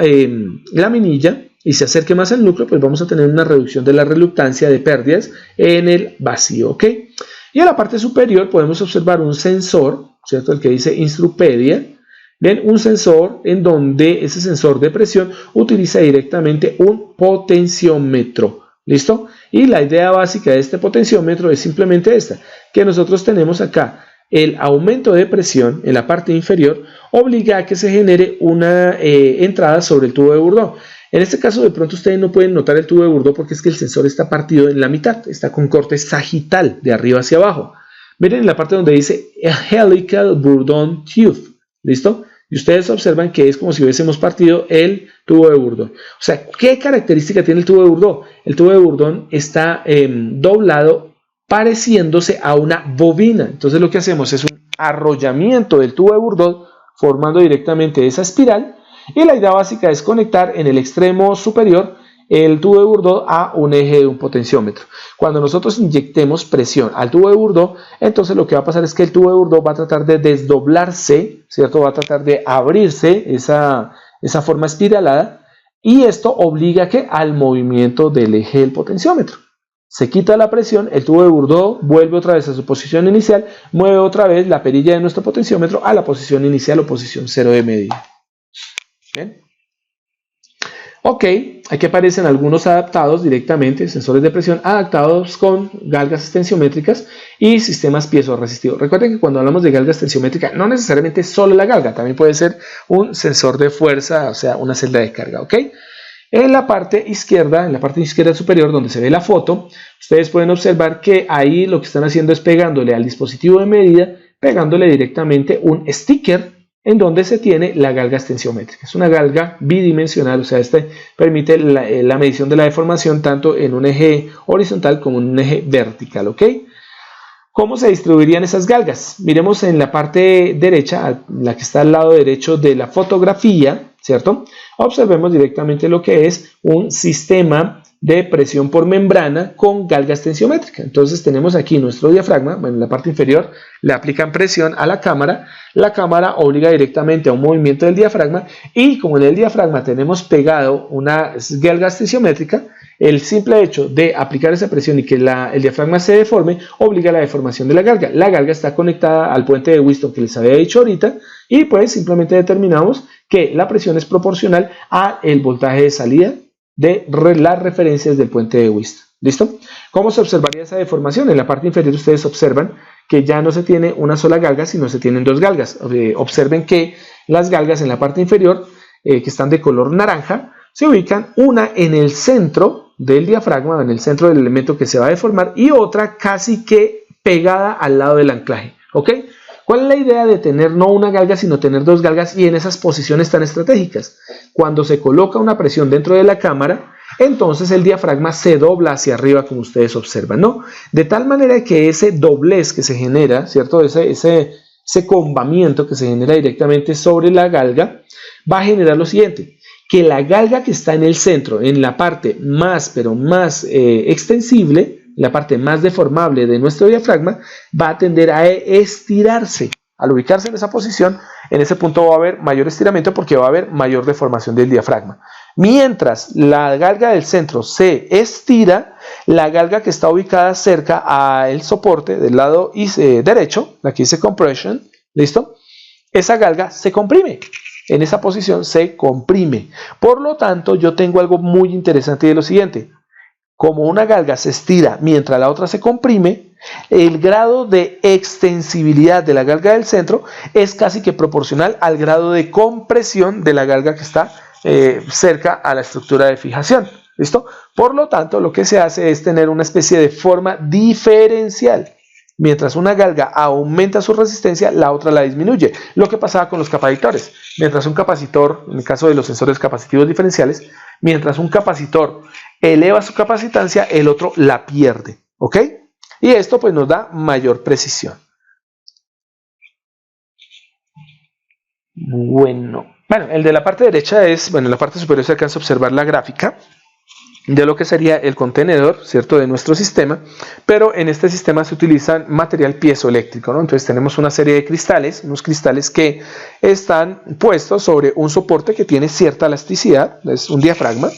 laminilla y se acerque más al núcleo, pues vamos a tener una reducción de la reluctancia de pérdidas en el vacío, ¿ok? Y en la parte superior podemos observar un sensor, ¿cierto? El que dice Instrupedia. Ven, un sensor en donde ese sensor de presión utiliza directamente un potenciómetro. ¿Listo? Y la idea básica de este potenciómetro es simplemente esta, que nosotros tenemos acá el aumento de presión en la parte inferior obliga a que se genere una entrada sobre el tubo de Bourdon. En este caso de pronto ustedes no pueden notar el tubo de Bourdon porque es que el sensor está partido en la mitad, está con corte sagital de arriba hacia abajo. Miren en la parte donde dice Helical Bourdon Tube, ¿listo? Y ustedes observan que es como si hubiésemos partido el tubo de Bourdon. O sea, ¿qué característica tiene el tubo de Bourdon? El tubo de Bourdon está doblado pareciéndose a una bobina. Entonces lo que hacemos es un arrollamiento del tubo de Bourdon formando directamente esa espiral. Y la idea básica es conectar en el extremo superior el tubo de Bourdon a un eje de un potenciómetro. Cuando nosotros inyectemos presión al tubo de Bourdon, entonces lo que va a pasar es que el tubo de Bourdon va a tratar de desdoblarse, ¿cierto? Va a tratar de abrirse esa forma espiralada, y esto obliga al movimiento del eje del potenciómetro. Se quita la presión, el tubo de Bourdon vuelve otra vez a su posición inicial, mueve otra vez la perilla de nuestro potenciómetro a la posición inicial o posición cero de medida. ¿Bien? Ok, aquí aparecen algunos adaptados directamente, sensores de presión adaptados con galgas tensiométricas y sistemas piezoresistivos. Recuerden que cuando hablamos de galgas tensiométricas, no necesariamente solo la galga, también puede ser un sensor de fuerza, o sea, una celda de carga, ¿ok? En la parte izquierda superior, donde se ve la foto, ustedes pueden observar que ahí lo que están haciendo es pegándole al dispositivo de medida, pegándole directamente un sticker en donde se tiene la galga tensiométrica. Es una galga bidimensional, o sea, este permite la medición de la deformación tanto en un eje horizontal como en un eje vertical, ¿ok? ¿Cómo se distribuirían esas galgas? Miremos en la parte derecha, la que está al lado derecho de la fotografía, ¿cierto? Observemos directamente lo que es un sistema de presión por membrana con galgas tensiométricas. Entonces tenemos aquí nuestro diafragma, bueno, en la parte inferior le aplican presión a la cámara obliga directamente a un movimiento del diafragma, y como en el diafragma tenemos pegado una galga tensiométrica, el simple hecho de aplicar esa presión y que el diafragma se deforme obliga a la deformación de la galga. La galga está conectada al puente de Whiston que les había dicho ahorita, y pues simplemente determinamos que la presión es proporcional al voltaje de salida de las referencias del puente de Whiston. ¿Listo? ¿Cómo se observaría esa deformación? En la parte inferior ustedes observan que ya no se tiene una sola galga, sino se tienen dos galgas. Observen que las galgas en la parte inferior, que están de color naranja, se ubican una en el centro del diafragma, en el centro del elemento que se va a deformar, y otra casi que pegada al lado del anclaje, ¿ok? ¿Cuál es la idea de tener no una galga, sino tener dos galgas y en esas posiciones tan estratégicas? Cuando se coloca una presión dentro de la cámara, entonces el diafragma se dobla hacia arriba, como ustedes observan, ¿no? De tal manera que ese doblez que se genera, ¿cierto? Ese combamiento que se genera directamente sobre la galga, va a generar lo siguiente, que la galga que está en el centro, en la parte más, pero más extensible, la parte más deformable de nuestro diafragma, va a tender a estirarse. Al ubicarse en esa posición, en ese punto va a haber mayor estiramiento porque va a haber mayor deformación del diafragma. Mientras la galga del centro se estira, la galga que está ubicada cerca al soporte del lado derecho, aquí dice compression, ¿listo? Esa galga se comprime. En esa posición se comprime. Por lo tanto, yo tengo algo muy interesante de lo siguiente. Como una galga se estira mientras la otra se comprime, el grado de extensibilidad de la galga del centro es casi que proporcional al grado de compresión de la galga que está cerca a la estructura de fijación. ¿Listo? Por lo tanto, lo que se hace es tener una especie de forma diferencial. Mientras una galga aumenta su resistencia, la otra la disminuye. Lo que pasaba con los capacitores. Mientras un capacitor, en el caso de los sensores capacitivos diferenciales, mientras un capacitor eleva su capacitancia, el otro la pierde. ¿Ok? Y esto pues nos da mayor precisión. Bueno, el de la parte derecha es, en la parte superior se alcanza a observar la gráfica de lo que sería el contenedor, ¿cierto?, de nuestro sistema, pero en este sistema se utiliza material piezoeléctrico, ¿no? Entonces tenemos una serie de cristales, unos cristales que están puestos sobre un soporte que tiene cierta elasticidad, es un diafragma,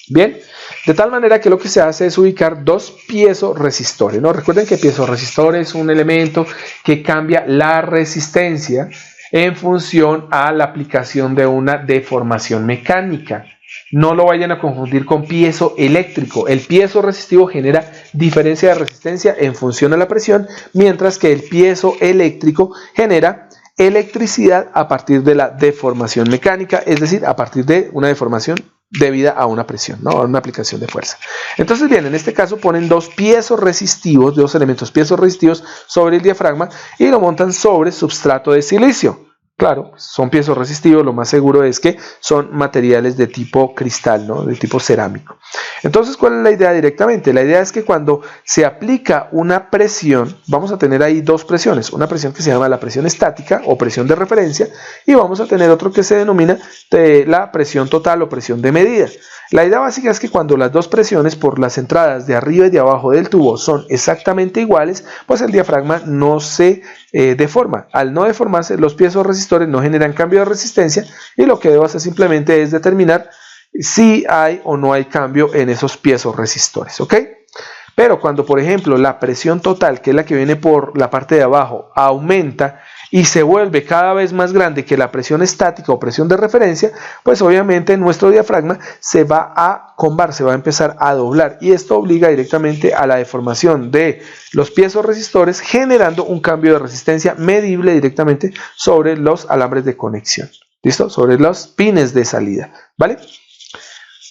bien, de tal manera que lo que se hace es ubicar dos piezoresistores, ¿no? Recuerden que piezoresistor es un elemento que cambia la resistencia en función a la aplicación de una deformación mecánica. No lo vayan a confundir con piezo eléctrico. El piezo resistivo genera diferencia de resistencia en función a la presión, mientras que el piezo eléctrico genera electricidad a partir de la deformación mecánica, es decir, a partir de una deformación debida a una presión, ¿no? A una aplicación de fuerza. Entonces, bien, en este caso ponen dos piezos resistivos, dos elementos piezos resistivos sobre el diafragma y lo montan sobre substrato de silicio. Claro, son piezos resistivos, lo más seguro es que son materiales de tipo cristal, ¿no? De tipo cerámico. Entonces, ¿cuál es la idea directamente? La idea es que cuando se aplica una presión, vamos a tener ahí dos presiones, una presión que se llama la presión estática o presión de referencia y vamos a tener otro que se denomina la presión total o presión de medida. La idea básica es que cuando las dos presiones por las entradas de arriba y de abajo del tubo son exactamente iguales, pues el diafragma no se deforma. Al no deformarse, los piezos resistores no generan cambio de resistencia y lo que debo hacer simplemente es determinar si hay o no hay cambio en esos piezos resistores, ¿ok? Pero cuando, por ejemplo, la presión total, que es la que viene por la parte de abajo, aumenta y se vuelve cada vez más grande que la presión estática o presión de referencia, pues obviamente nuestro diafragma se va a combar, se va a empezar a doblar y esto obliga directamente a la deformación de los piezos resistores, generando un cambio de resistencia medible directamente sobre los alambres de conexión, ¿listo? Sobre los pines de salida, ¿vale?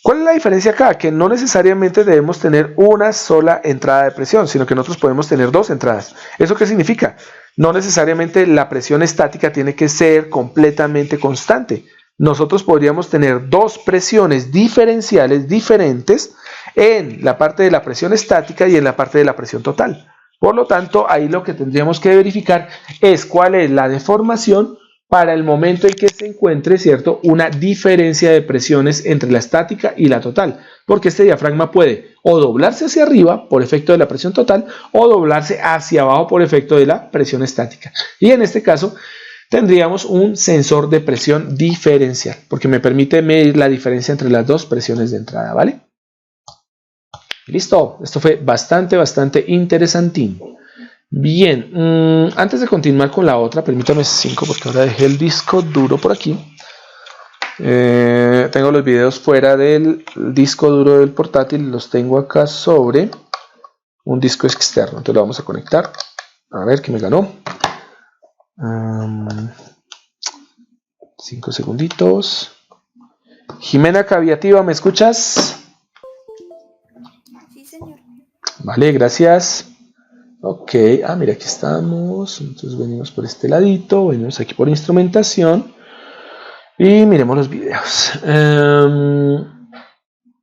¿Cuál es la diferencia acá? Que no necesariamente debemos tener una sola entrada de presión, sino que nosotros podemos tener dos entradas. ¿Eso qué significa? No necesariamente la presión estática tiene que ser completamente constante. Nosotros podríamos tener dos presiones diferenciales diferentes en la parte de la presión estática y en la parte de la presión total. Por lo tanto, ahí lo que tendríamos que verificar es cuál es la deformación para el momento en que se encuentre, ¿cierto?, una diferencia de presiones entre la estática y la total, porque este diafragma puede o doblarse hacia arriba por efecto de la presión total o doblarse hacia abajo por efecto de la presión estática. Y en este caso tendríamos un sensor de presión diferencial, porque me permite medir la diferencia entre las dos presiones de entrada, ¿vale? Listo, esto fue bastante interesantín. Bien, antes de continuar con la otra, permítame 5 porque ahora dejé el disco duro por aquí. Tengo los videos fuera del disco duro del portátil, los tengo acá sobre un disco externo. Entonces lo vamos a conectar. A ver qué me ganó. 5 segunditos. Jimena Caviativa, ¿me escuchas? Sí, señor. Vale, gracias. Ok, mira, aquí estamos. Entonces venimos por este ladito, venimos aquí por instrumentación y miremos los videos.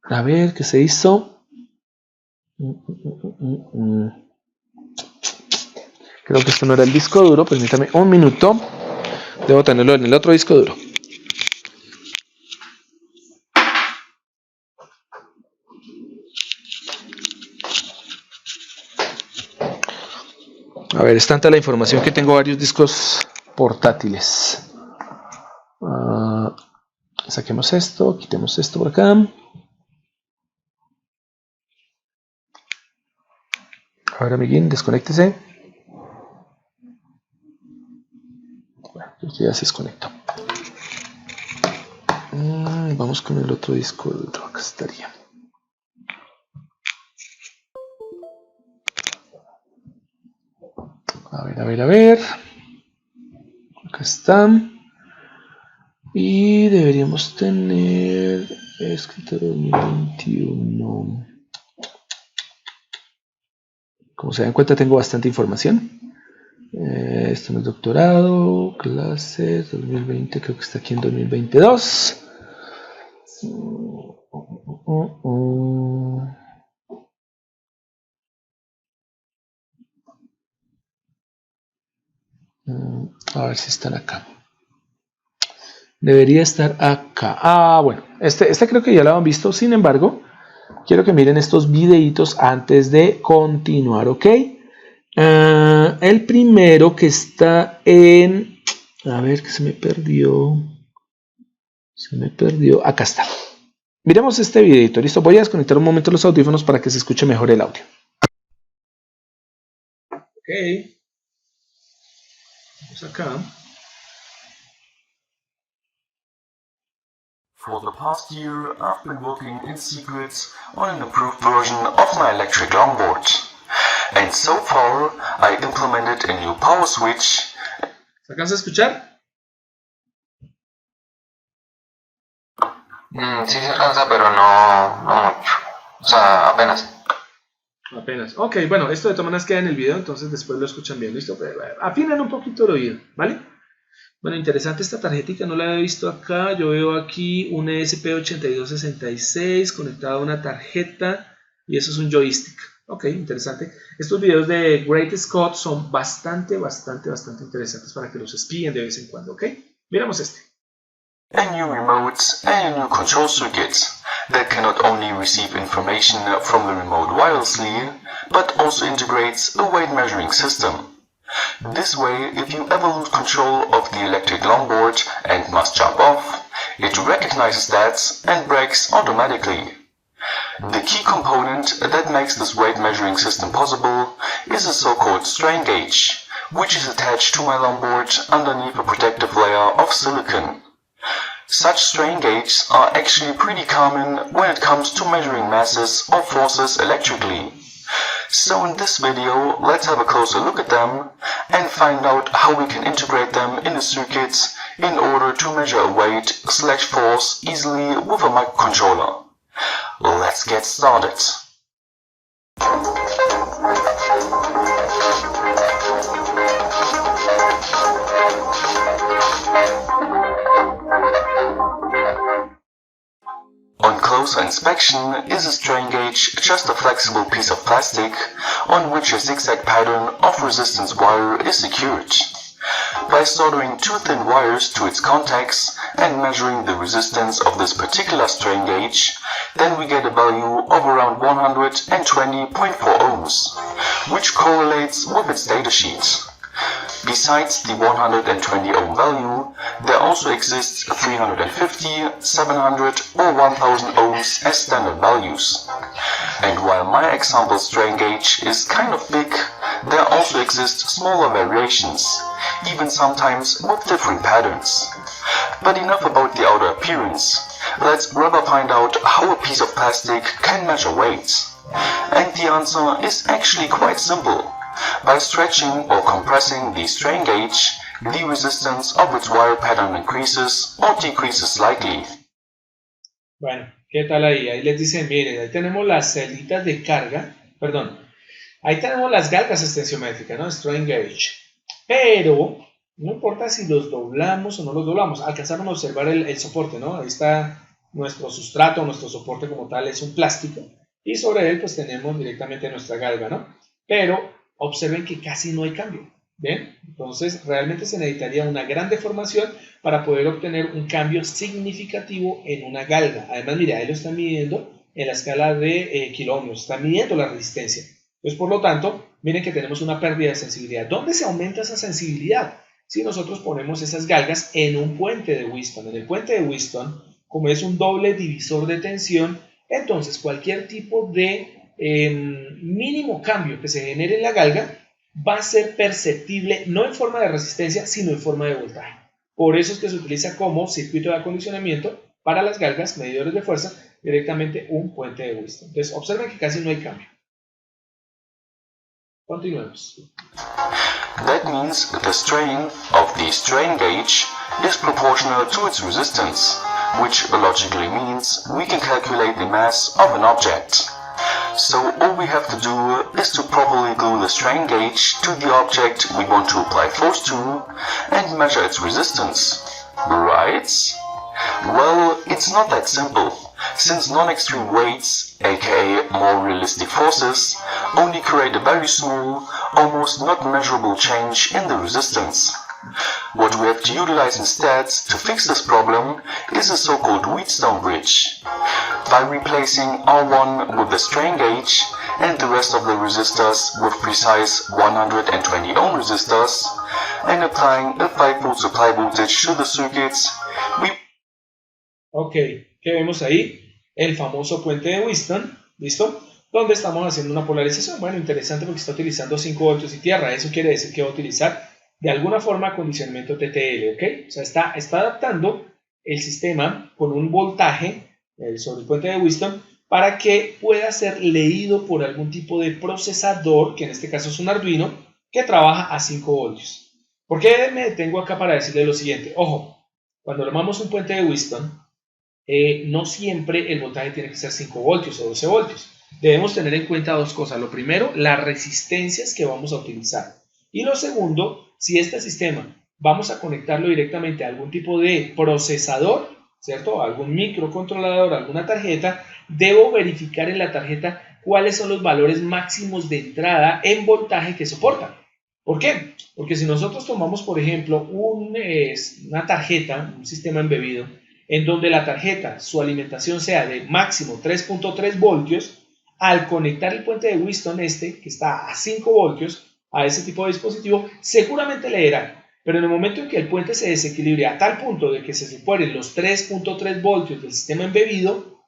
A ver, ¿qué se hizo? Creo que esto no era el disco duro, permítame un minuto. Debo tenerlo en el otro disco duro. A ver, es tanta la información que tengo varios discos portátiles. Saquemos esto, quitemos esto por acá. A ver, amiguín, desconéctese. Bueno, ya se desconectó. Vamos con el otro disco duro. Acá estaría. A ver. Acá está. Y deberíamos tener escritorio 2021. Como se dan cuenta, tengo bastante información. Esto no es doctorado, clases 2020, creo que está aquí en 2022. A ver si están acá. Debería estar acá. Bueno, este creo que ya lo han visto. Sin embargo, quiero que miren estos videitos antes de continuar, ¿ok? El primero que está en... A ver, que se me perdió. Acá está. Miremos este videito, ¿listo? Voy a desconectar un momento los audífonos para que se escuche mejor el audio. Ok. Vamos acá. For the past year, I've been working in secret on an improved version of my electric longboard. And so far, I implemented a new power switch. ¿Se alcanza a escuchar? Sí se alcanza, pero no mucho. O sea, apenas. Ok, bueno, esto de todas maneras queda en el video, entonces después lo escuchan bien, ¿listo? Pero, afinan un poquito el oído, ¿vale? Bueno, interesante esta tarjetita, no la había visto acá. Yo veo aquí un ESP8266 conectado a una tarjeta y eso es un joystick. Ok, interesante. Estos videos de Great Scott son bastante interesantes para que los espíen de vez en cuando, ¿ok? Miramos este. A new remote and a new control circuit that can not only receive information from the remote wirelessly, but also integrates a weight measuring system. This way, if you ever lose control of the electric longboard and must jump off, it recognizes that and brakes automatically. The key component that makes this weight measuring system possible is a so-called strain gauge, which is attached to my longboard underneath a protective layer of silicon. Such strain gauges are actually pretty common when it comes to measuring masses or forces electrically. So in this video, let's have a closer look at them and find out how we can integrate them in the circuits in order to measure a weight/force easily with a microcontroller. Let's get started. On closer inspection, is a strain gauge just a flexible piece of plastic on which a zigzag pattern of resistance wire is secured. By soldering two thin wires to its contacts and measuring the resistance of this particular strain gauge, then we get a value of around 120.4 ohms, which correlates with its datasheet. Besides the 120 ohm value, there also exists 350, 700 or 1000 ohms as standard values. And while my example strain gauge is kind of big, there also exist smaller variations, even sometimes with different patterns. But enough about the outer appearance. Let's rather find out how a piece of plastic can measure weight. And the answer is actually quite simple. By stretching or compressing the strain gauge, the resistance of its wire pattern increases or decreases slightly. Bueno, ¿qué tal ahí? Ahí les dicen, miren, ahí tenemos las celitas de carga, perdón, Ahí tenemos las galgas extensiométricas, ¿no? Strain gauge. Pero no importa si los doblamos o no los doblamos, alcanzaron a observar el soporte, ¿no? Ahí está nuestro sustrato, nuestro soporte como tal es un plástico y sobre él pues tenemos directamente nuestra galga, ¿no? Pero observen que casi no hay cambio, ¿ven? Entonces realmente se necesitaría una gran deformación para poder obtener un cambio significativo en una galga. Además, mire, ahí lo están midiendo en la escala de kiloohmios, están midiendo la resistencia. Entonces, por lo tanto, miren que tenemos una pérdida de sensibilidad. ¿Dónde se aumenta esa sensibilidad? Si nosotros ponemos esas galgas en un puente de Wheatstone. En el puente de Wheatstone, como es un doble divisor de tensión, entonces cualquier tipo de mínimo cambio que se genere en la galga va a ser perceptible no en forma de resistencia, sino en forma de voltaje. Por eso es que se utiliza como circuito de acondicionamiento para las galgas, medidores de fuerza, directamente un puente de Wheatstone. Entonces, observen que casi no hay cambio. Continuemos. That means the strain of the strain gauge is proportional to its resistance, which logically means we can calculate the mass of an object. So all we have to do is to properly glue the strain gauge to the object we want to apply force to and measure its resistance. Right? Well, it's not that simple, since non-extreme weights, aka more realistic forces, only create a very small, almost not measurable change in the resistance. What we have to utilize instead to fix this problem is a so-called Wheatstone bridge. By replacing R1 with the strain gauge and the rest of the resistors with precise 120 ohm resistors, and applying a 5V supply voltage to the circuits, we... Ok, ¿qué vemos ahí? El famoso puente de Wheatstone, ¿listo? Donde estamos haciendo una polarización. Bueno, interesante porque está utilizando 5 voltios y tierra. Eso quiere decir que va a utilizar de alguna forma acondicionamiento TTL, ¿ok? O sea, está adaptando el sistema con un voltaje sobre el puente de Wheatstone para que pueda ser leído por algún tipo de procesador, que en este caso es un Arduino, que trabaja a 5 voltios. ¿Por qué me detengo acá para decirle lo siguiente? Ojo, cuando armamos un puente de Wheatstone, no siempre el voltaje tiene que ser 5 voltios o 12 voltios. Debemos tener en cuenta dos cosas. Lo primero, las resistencias que vamos a utilizar. Y lo segundo, si este sistema vamos a conectarlo directamente a algún tipo de procesador, ¿cierto? Algún microcontrolador, alguna tarjeta, debo verificar en la tarjeta cuáles son los valores máximos de entrada en voltaje que soporta. ¿Por qué? Porque si nosotros tomamos, por ejemplo, una tarjeta, un sistema embebido, en donde la tarjeta, su alimentación sea de máximo 3.3 voltios, al conectar el puente de Wheatstone que está a 5 voltios, a ese tipo de dispositivo, seguramente leerá. Pero en el momento en que el puente se desequilibre a tal punto de que se superen los 3.3 voltios del sistema embebido,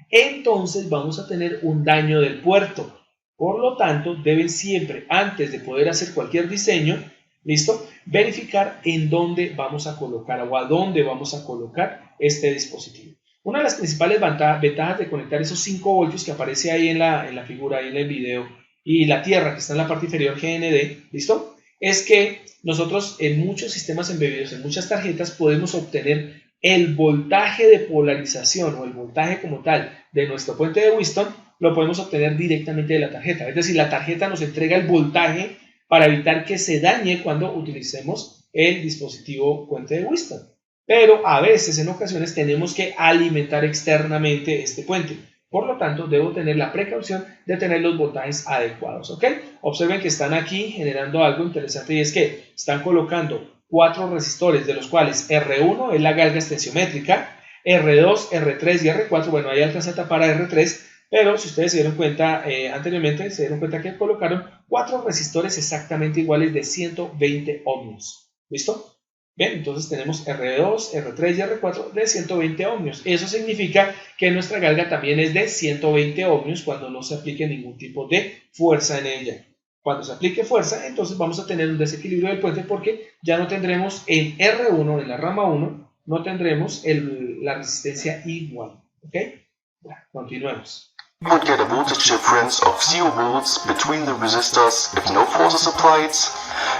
entonces vamos a tener un daño del puerto. Por lo tanto, deben siempre, antes de poder hacer cualquier diseño, ¿listo?, verificar en dónde vamos a colocar o a dónde vamos a colocar este dispositivo. Una de las principales ventajas de conectar esos 5 voltios que aparece ahí en la figura, ahí en el video, y la tierra que está en la parte inferior, GND, ¿listo?, es que nosotros en muchos sistemas embebidos, en muchas tarjetas, podemos obtener el voltaje de polarización o el voltaje como tal de nuestro puente de Wheatstone, lo podemos obtener directamente de la tarjeta. Es decir, la tarjeta nos entrega el voltaje para evitar que se dañe cuando utilicemos el dispositivo puente de Wheatstone. Pero a veces, en ocasiones, tenemos que alimentar externamente este puente. Por lo tanto, debo tener la precaución de tener los voltajes adecuados, ¿ok? Observen que están aquí generando algo interesante y es que están colocando 4 resistores, de los cuales R1 es la galga extensiométrica, R2, R3 y R4, bueno, ahí alcanza a tapar a R3, pero si ustedes se dieron cuenta anteriormente, se dieron cuenta que colocaron 4 resistores exactamente iguales de 120 ohmios, ¿listo? Bien, entonces tenemos R2, R3 y R4 de 120 ohmios. Eso significa que nuestra galga también es de 120 ohmios cuando no se aplique ningún tipo de fuerza en ella. Cuando se aplique fuerza, entonces vamos a tener un desequilibrio del puente porque ya no tendremos en R1, en la rama 1, no tendremos la resistencia igual. ¿Ok? Bueno, continuemos. You would get a voltage difference of 0 volts between the resistors if no force is applied,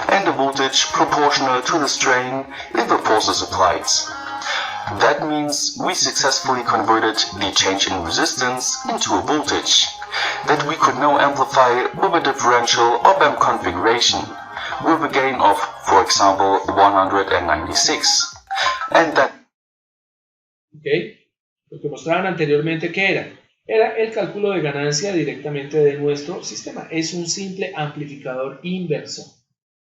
and a voltage proportional to the strain if a force is applied. That means we successfully converted the change in resistance into a voltage, that we could now amplify with a differential op-amp configuration, with a gain of, for example, 196, and that... Okay. Lo que mostraban anteriormente, ¿qué era? Era el cálculo de ganancia directamente de nuestro sistema. Es un simple amplificador inverso.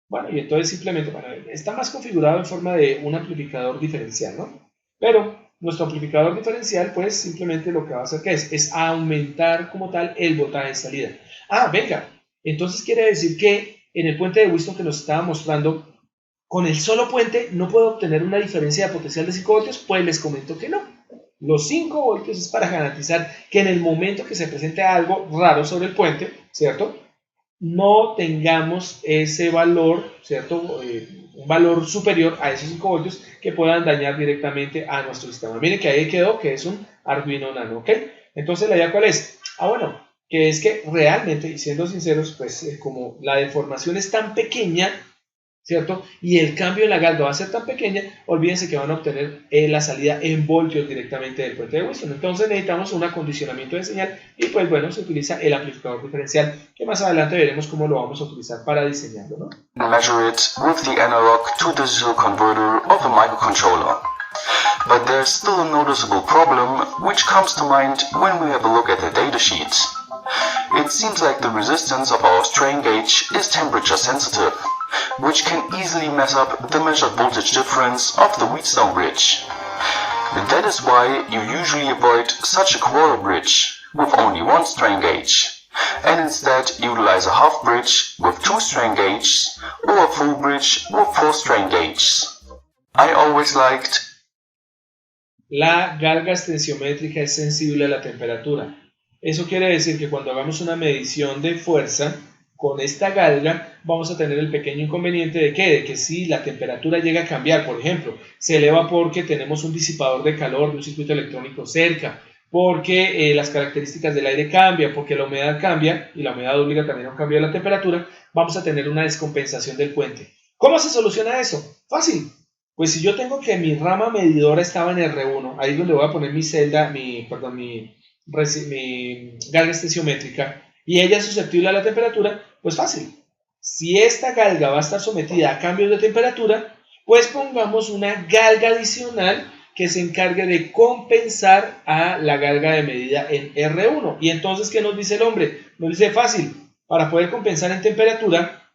Bueno, y entonces simplemente, bueno, está más configurado en forma de un amplificador diferencial, ¿no? Pero nuestro amplificador diferencial, pues simplemente lo que va a hacer, ¿qué es? Es aumentar como tal el voltaje de salida. Ah, venga, entonces quiere decir que en el puente de Whiston que nos estaba mostrando, con el solo puente no puedo obtener una diferencia de potencial de 5 voltios, pues les comento que no. Los 5 voltios es para garantizar que en el momento que se presente algo raro sobre el puente, ¿cierto?, no tengamos ese valor, ¿cierto?, un valor superior a esos 5 voltios que puedan dañar directamente a nuestro sistema. Miren que ahí quedó que es un Arduino Nano, ¿ok? Entonces, ¿la idea cuál es? Ah, bueno, que es que realmente, y siendo sinceros, pues como la deformación es tan pequeña, ¿cierto? Y el cambio en la galga va a ser tan pequeña, olvídense que van a obtener la salida en voltios directamente del puente de Whiston. Entonces necesitamos un acondicionamiento de señal y pues bueno, se utiliza el amplificador diferencial, que más adelante veremos cómo lo vamos a utilizar para diseñarlo, ¿no? Measure it with the analog to digital converter of a microcontroller. But there's still a noticeable problem which comes to mind when we have a look at the datasheet. It seems like the resistance of our strain gauge is temperature sensitive, which can easily mess up the measured voltage difference of the Wheatstone bridge. That is why you usually avoid such a quarter bridge with only one strain gauge, and instead utilize a half bridge with 2 strain gauges or a full bridge with 4 strain gauges. I always liked... La galga extensiométrica es sensible a la temperatura. Eso quiere decir que cuando hagamos una medición de fuerza con esta galga vamos a tener el pequeño inconveniente de que si la temperatura llega a cambiar, por ejemplo, se eleva porque tenemos un disipador de calor de un circuito electrónico cerca, porque las características del aire cambian, porque la humedad cambia, y la humedad obliga también a un cambio de la temperatura, vamos a tener una descompensación del puente. ¿Cómo se soluciona eso? Fácil. Pues si yo tengo que mi rama medidora estaba en R1, ahí es donde voy a poner mi celda, mi galga extensiométrica, y ella es susceptible a la temperatura, pues fácil. Si esta galga va a estar sometida a cambios de temperatura, pues pongamos una galga adicional que se encargue de compensar a la galga de medida en R1. Y entonces, ¿qué nos dice el hombre? Nos dice fácil, para poder compensar en temperatura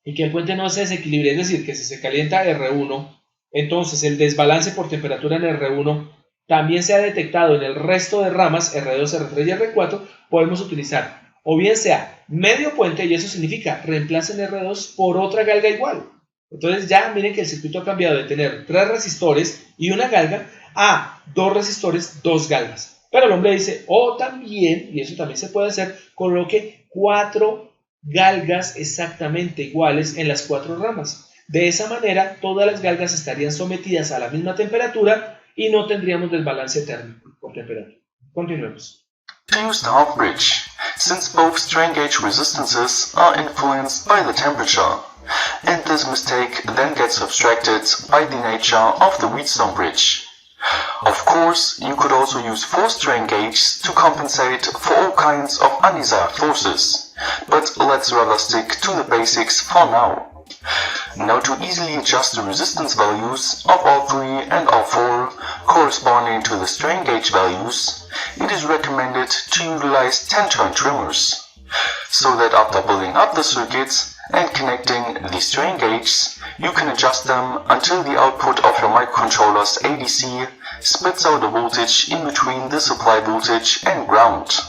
y que el puente no se desequilibre, es decir, que si se calienta R1, entonces el desbalance por temperatura en R1 también se ha detectado en el resto de ramas R2, R3 y R4, podemos utilizar o bien sea medio puente, y eso significa reemplacen R2 por otra galga igual. Entonces ya miren que el circuito ha cambiado de tener 3 resistores y una galga a 2 resistores, 2 galgas. Pero el hombre dice, o también, y eso también se puede hacer, coloque 4 galgas exactamente iguales en las 4 ramas. De esa manera, todas las galgas estarían sometidas a la misma temperatura y no tendríamos desbalance térmico por temperatura. Continuemos. Use the half bridge, since both strain gauge resistances are influenced by the temperature, and this mistake then gets subtracted by the nature of the Wheatstone bridge. Of course, you could also use 4 strain gauges to compensate for all kinds of undesired forces, but let's rather stick to the basics for now. Now to easily adjust the resistance values of all 3 and all 4 corresponding to the strain gauge values, it is recommended to utilize 10-turn trimmers, so that after building up the circuits and connecting the strain gauges, you can adjust them until the output of your microcontroller's ADC spits out a voltage in between the supply voltage and ground.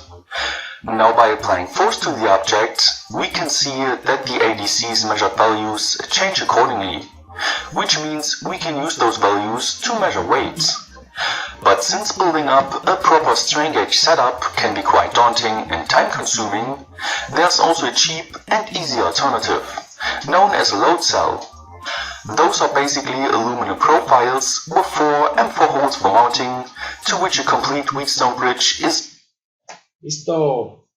Now by applying force to the object, we can see that the ADC's measured values change accordingly, which means we can use those values to measure weight. But since building up a proper strain gauge setup can be quite daunting and time-consuming, there's also a cheap and easy alternative, known as a load cell. Those are basically aluminum profiles with 4 M4 holes for mounting, to which a complete Wheatstone bridge is... Listo.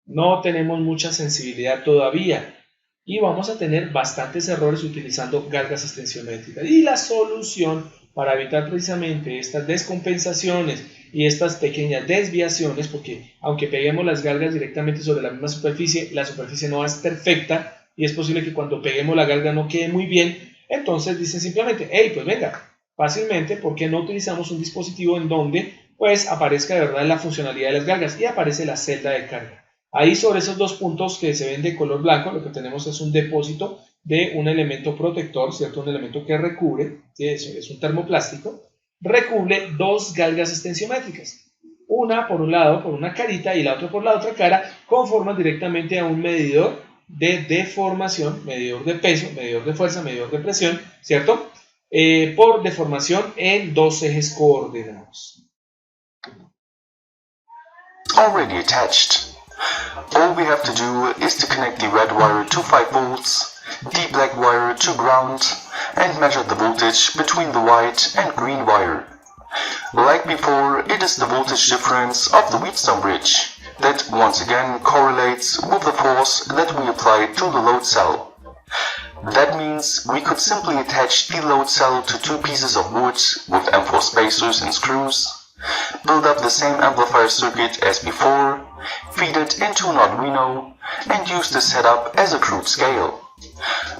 No tenemos mucha sensibilidad todavía y vamos a tener bastantes errores utilizando galgas extensiométricas. Y la solución para evitar precisamente estas descompensaciones y estas pequeñas desviaciones, porque aunque peguemos las galgas directamente sobre la misma superficie, la superficie no es perfecta y es posible que cuando peguemos la galga no quede muy bien. Entonces dicen simplemente, hey, pues venga, fácilmente, ¿por qué no utilizamos un dispositivo en donde pues aparezca de verdad la funcionalidad de las galgas? Y aparece la celda de carga. Ahí sobre esos dos puntos que se ven de color blanco, lo que tenemos es un depósito de un elemento protector, ¿cierto? Un elemento que recubre, ¿sí? Eso es un termoplástico, recubre dos galgas extensiométricas. Una por un lado, por una carita, y la otra por la otra cara, conforman directamente a un medidor de deformación, medidor de peso, medidor de fuerza, medidor de presión, ¿cierto? Por deformación en dos ejes coordenados. Already attached. All we have to do is to connect the red wire to 5 volts, the black wire to ground, and measure the voltage between the white and green wire. Like before, it is the voltage difference of the Wheatstone bridge that once again correlates with the force that we apply to the load cell. That means we could simply attach the load cell to two pieces of wood with M4 spacers and screws, build up the same amplifier circuit as before, feed it into an Arduino, and use this setup as a crude scale.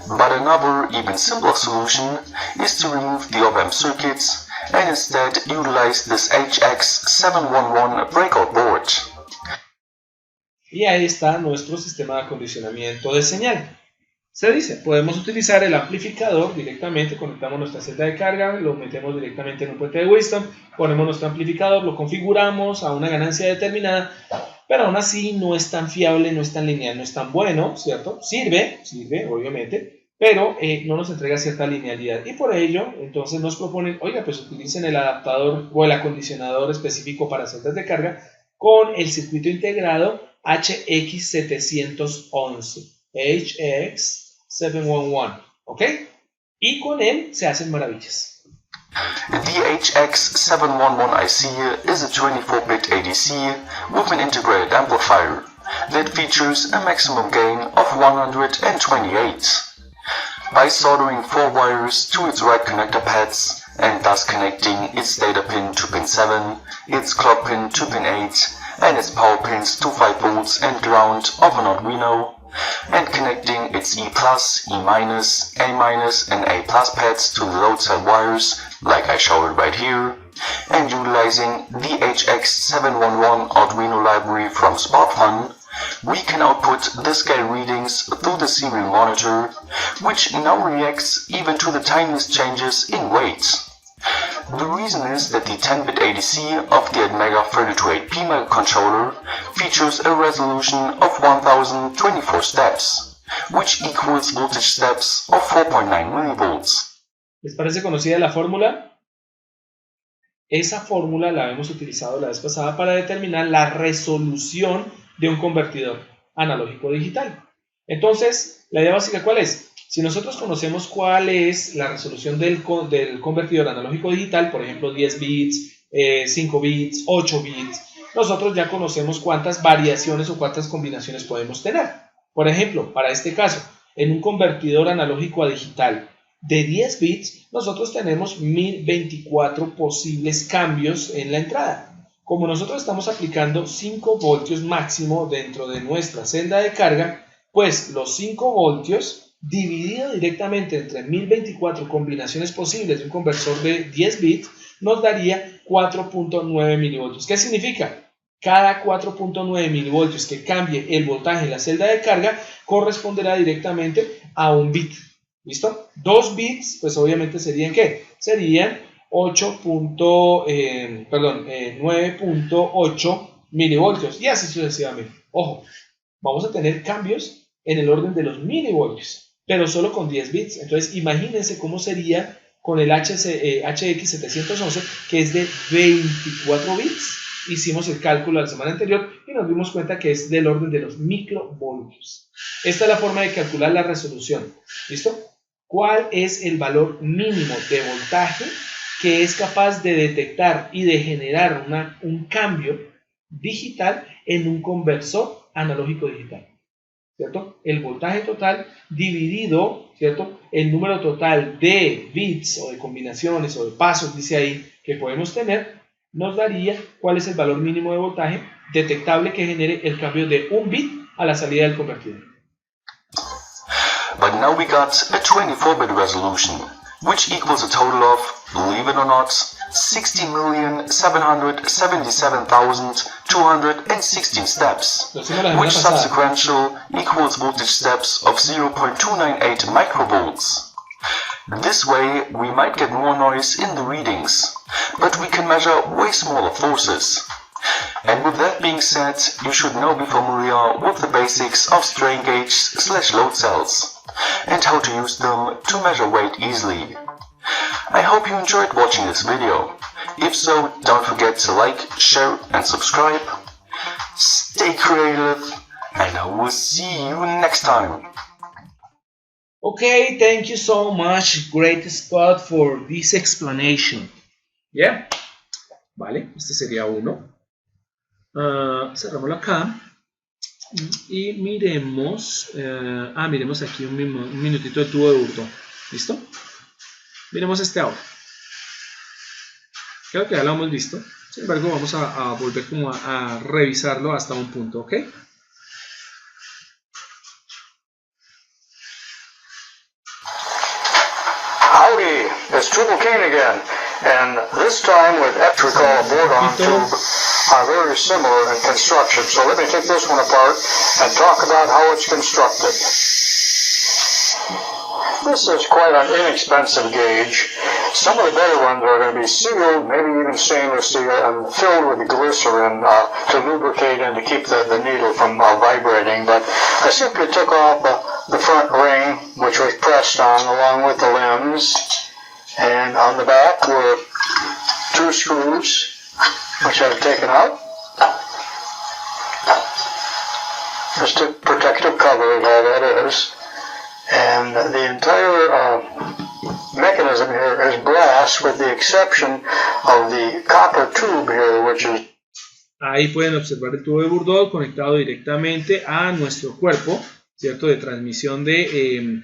But another, even simpler solution is to remove the op-amp circuits and instead utilize this HX711 breakout board. Y ahí está nuestro sistema de acondicionamiento de señal. Se dice, podemos utilizar el amplificador directamente, conectamos nuestra celda de carga, lo metemos directamente en un puente de Wheatstone, ponemos nuestro amplificador, lo configuramos a una ganancia determinada, pero aún así no es tan fiable, no es tan lineal, no es tan bueno, ¿cierto? Sirve, obviamente, pero no nos entrega cierta linealidad. Y por ello, entonces nos proponen, oiga, pues utilicen el adaptador o el acondicionador específico para celdas de carga con el circuito integrado HX711. HX711, ¿ok? Y con él se hacen maravillas. The HX711 IC is a 24-bit ADC with an integrated amplifier that features a maximum gain of 128. By soldering 4 wires to its right connector pads and thus connecting its data pin to pin 7, its clock pin to pin 8, and its power pins to 5 volts and ground of an Arduino, and connecting its E+, E-, A- and A+ pads to the load cell wires, like I showed right here, and utilizing the HX711 Arduino library from SparkFun, we can output the scale readings through the serial monitor, which now reacts even to the tiniest changes in weight. The reason is that the 10-bit ADC of the Atmega 3208P microcontroller features a resolution of 1024 steps, which equals voltage steps of 4.9 millivolts. ¿Les parece conocida la fórmula? Esa fórmula la hemos utilizado la vez pasada para determinar la resolución de un convertidor analógico digital. Entonces, la idea básica, ¿cuál es? Si nosotros conocemos cuál es la resolución del convertidor analógico digital, por ejemplo 10 bits, 5 bits, 8 bits, nosotros ya conocemos cuántas variaciones o cuántas combinaciones podemos tener. Por ejemplo, para este caso, en un convertidor analógico a digital de 10 bits, nosotros tenemos 1024 posibles cambios en la entrada. Como nosotros estamos aplicando 5 voltios máximo dentro de nuestra celda de carga, pues los 5 voltios dividido directamente entre 1024 combinaciones posibles de un conversor de 10 bits nos daría 4.9 milivoltios. ¿Qué significa? Cada 4.9 milivoltios que cambie el voltaje en la celda de9 corresponderá directamente a un bit. ¿Listo? 2 bits, pues obviamente serían ¿qué? Serían 9.8 milivoltios y así sucesivamente. Ojo, vamos a tener cambios en el orden de los milivoltios, pero solo con 10 bits. Entonces imagínense cómo sería con el HX711, que es de 24 bits. Hicimos el cálculo la semana anterior y nos dimos cuenta que es del orden de los microvoltios. Esta es la forma de calcular la resolución. ¿Listo? ¿Cuál es el valor mínimo de voltaje que es capaz de detectar y de generar un cambio digital en un conversor analógico digital? ¿cierto? El voltaje total dividido, ¿cierto? El número total de bits o de combinaciones o de pasos, dice ahí, que podemos tener, nos daría cuál es el valor mínimo de voltaje detectable que genere el cambio de un bit a la salida del convertidor. But now we got a 24-bit resolution, which equals a total of, believe it or not, 60,777,216 steps, which subsequential equals voltage steps of 0.298 microvolts. This way, we might get more noise in the readings, but we can measure way smaller forces. And with that being said, you should now be familiar with the basics of strain gauge/load cells, and how to use them to measure weight easily. I hope you enjoyed watching this video. If so, don't forget to like, share and subscribe. Stay creative, and I will see you next time. Okay, thank you so much, great Scott, for this explanation. Yeah, vale, este sería uno. Cerramos acá y miremos, miremos aquí un minutito de tubo de burdo. ¿Listo? Miremos este ahora. Creo que ya lo hemos visto. Sin embargo, vamos a volver como a revisarlo hasta un punto, ¿ok? Howdy, it's Triple Kane again, and this time with electrical board-on tube are very similar in construction. So let me take this one apart and talk about how it's constructed. This is quite an inexpensive gauge. Some of the better ones are going to be sealed, maybe even stainless steel, and filled with glycerin to lubricate and to keep the needle from vibrating. But I simply took off the front ring, which was pressed on along with the limbs, and on the back were 2 screws, which I've taken out. Just a protective cover is all that is. And the entire mechanism here is brass, with the exception of the copper tube here, which is... Ahí pueden observar el tubo de Bourdon conectado directamente a nuestro cuerpo, ¿cierto? De transmisión de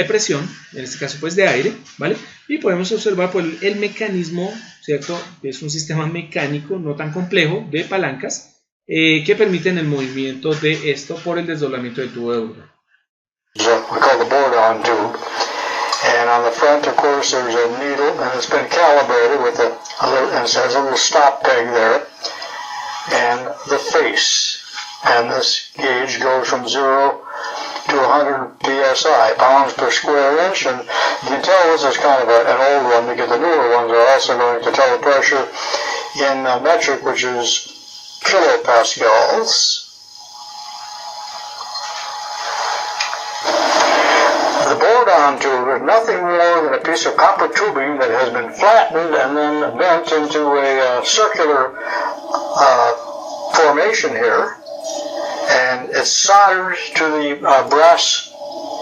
presión, en este caso pues de aire, ¿vale? Y podemos observar pues, el mecanismo, ¿cierto? Que es un sistema mecánico no tan complejo de palancas que permiten el movimiento de esto por el desdoblamiento del tubo de Bourdon. We call the board-on tube. And on the front, of course, there's a needle, and it's been calibrated with and it has a little stop peg there, and the face. And this gauge goes from 0 to 100 psi, pounds per square inch, and you can tell this is kind of an old one because the newer ones are also going to tell the pressure in metric, which is kilopascals. The board-on tube is nothing more than a piece of copper tubing that has been flattened and then bent into a circular formation here, and it's soldered to the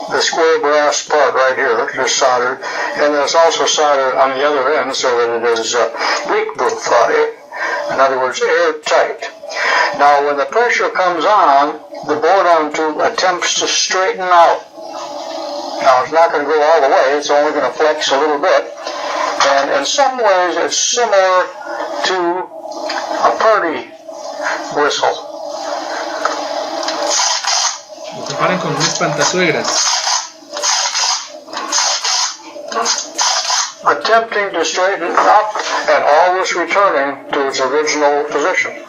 the square brass part right here, just soldered, and then it's also soldered on the other end so that it is leak-proof, in other words, airtight. Now, when the pressure comes on, the board-on tube attempts to straighten out. Now, it's not going to go all the way, it's only going to flex a little bit. And in some ways, it's similar to a Purdy whistle. Lo comparan con un espantasuegras. Attempting to straighten it up and always returning to its original position.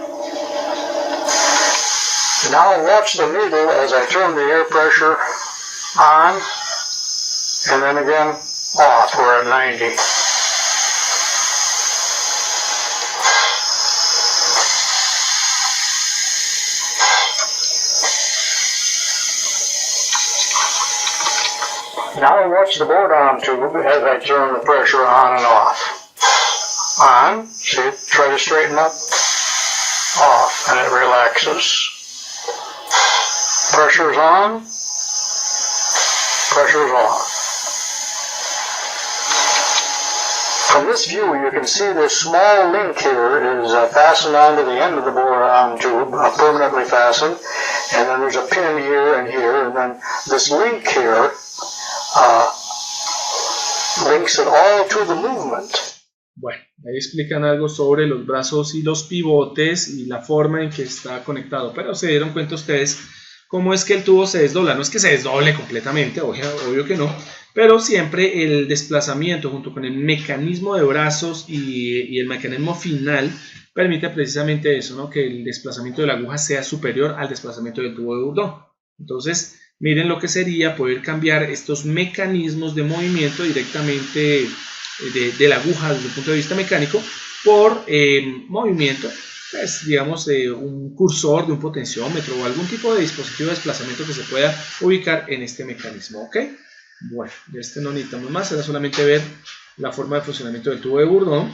Now watch the needle as I turn the air pressure on, and then again off. We're at 90. Now watch the board-on tube as I turn the pressure on and off. On, see, try to straighten up, off, and it relaxes. Pressure's on, pressure's off. from this view, you can see this small link here is fastened onto the end of the boron tube, permanently fastened, and then there's a pin here, and then this link here links it all to the movement. Bueno, ahí explican algo sobre los brazos y los pivotes y la forma en que está conectado, pero se dieron cuenta ustedes cómo es que el tubo se desdobla. No es que se desdoble completamente, obvio que no, pero siempre el desplazamiento junto con el mecanismo de brazos y el mecanismo final permite precisamente eso, ¿no? Que el desplazamiento de la aguja sea superior al desplazamiento del tubo de Bourdon. Entonces, miren lo que sería poder cambiar estos mecanismos de movimiento directamente de la aguja desde el punto de vista mecánico por movimiento, pues, digamos, de un cursor, de un potenciómetro o algún tipo de dispositivo de desplazamiento que se pueda ubicar en este mecanismo, ¿ok? Bueno, de este no necesitamos más, era solamente ver la forma de funcionamiento del tubo de Bourdon.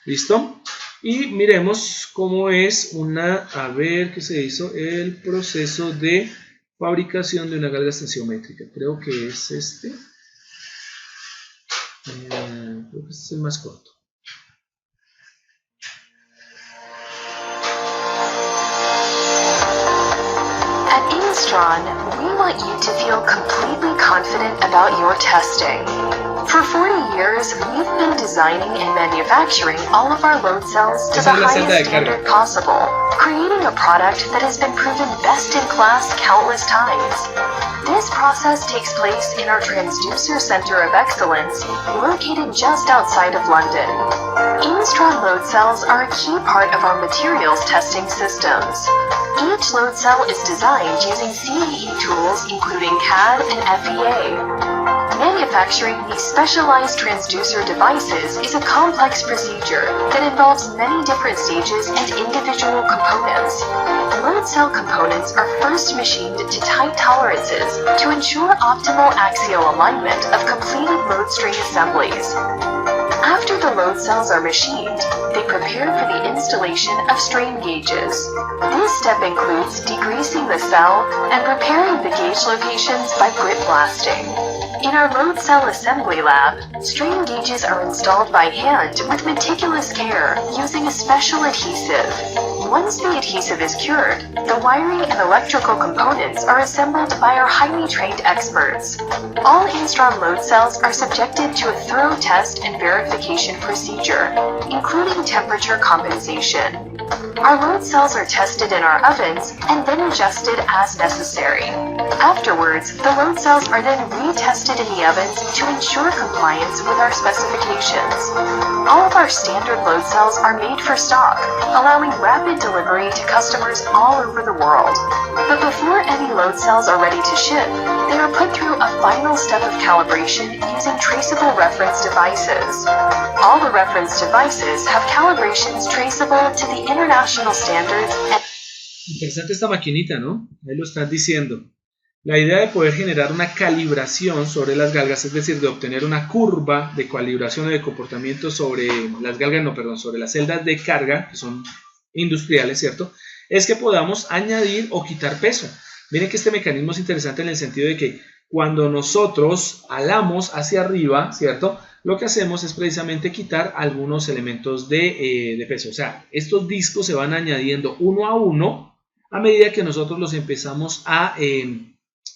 ¿Listo? Y miremos cómo es a ver qué se hizo, el proceso de fabricación de una galga tensiométrica. Creo que es este. Creo que este es el más corto. At Instron, we want you to feel completely confident about your testing. For 40 years, we've been designing and manufacturing all of our load cells to the highest standard possible, creating a product that has been proven best in class countless times. This process takes place in our Transducer Center of Excellence, located just outside of London. Instron load cells are a key part of our materials testing systems. Each load cell is designed using CAE tools including CAD and FEA. Manufacturing these specialized transducer devices is a complex procedure that involves many different stages and individual components. Load cell components are first machined to tight tolerances to ensure optimal axial alignment of completed load string assemblies. After the load cells are machined, they prepare for the installation of strain gauges. This step includes degreasing the cell and preparing the gauge locations by grit blasting. In our load cell assembly lab, strain gauges are installed by hand with meticulous care using a special adhesive. Once the adhesive is cured, the wiring and electrical components are assembled by our highly trained experts. All Instron load cells are subjected to a thorough test and verification procedure, including temperature compensation. Our load cells are tested in our ovens and then adjusted as necessary. Afterwards, the load cells are then retested in the ovens to ensure compliance with our specifications. All of our standard load cells are made for stock, allowing rapid delivery to customers all over the world. But before any load cells are ready to ship, they are put through a final step of calibration using traceable reference devices. All the reference devices have calibrations traceable to the international standards and Interesante esta maquinita, ¿no? Ahí lo están diciendo. La idea de poder generar una calibración sobre las galgas, es decir, de obtener una curva de calibración o de comportamiento sobre las galgas, no, perdón, sobre las celdas de carga, que son industriales, ¿cierto? Es que podamos añadir o quitar peso. Miren que este mecanismo es interesante en el sentido de que cuando nosotros alamos hacia arriba, ¿cierto? Lo que hacemos es precisamente quitar algunos elementos de peso. O sea, estos discos se van añadiendo uno a uno a medida que nosotros los empezamos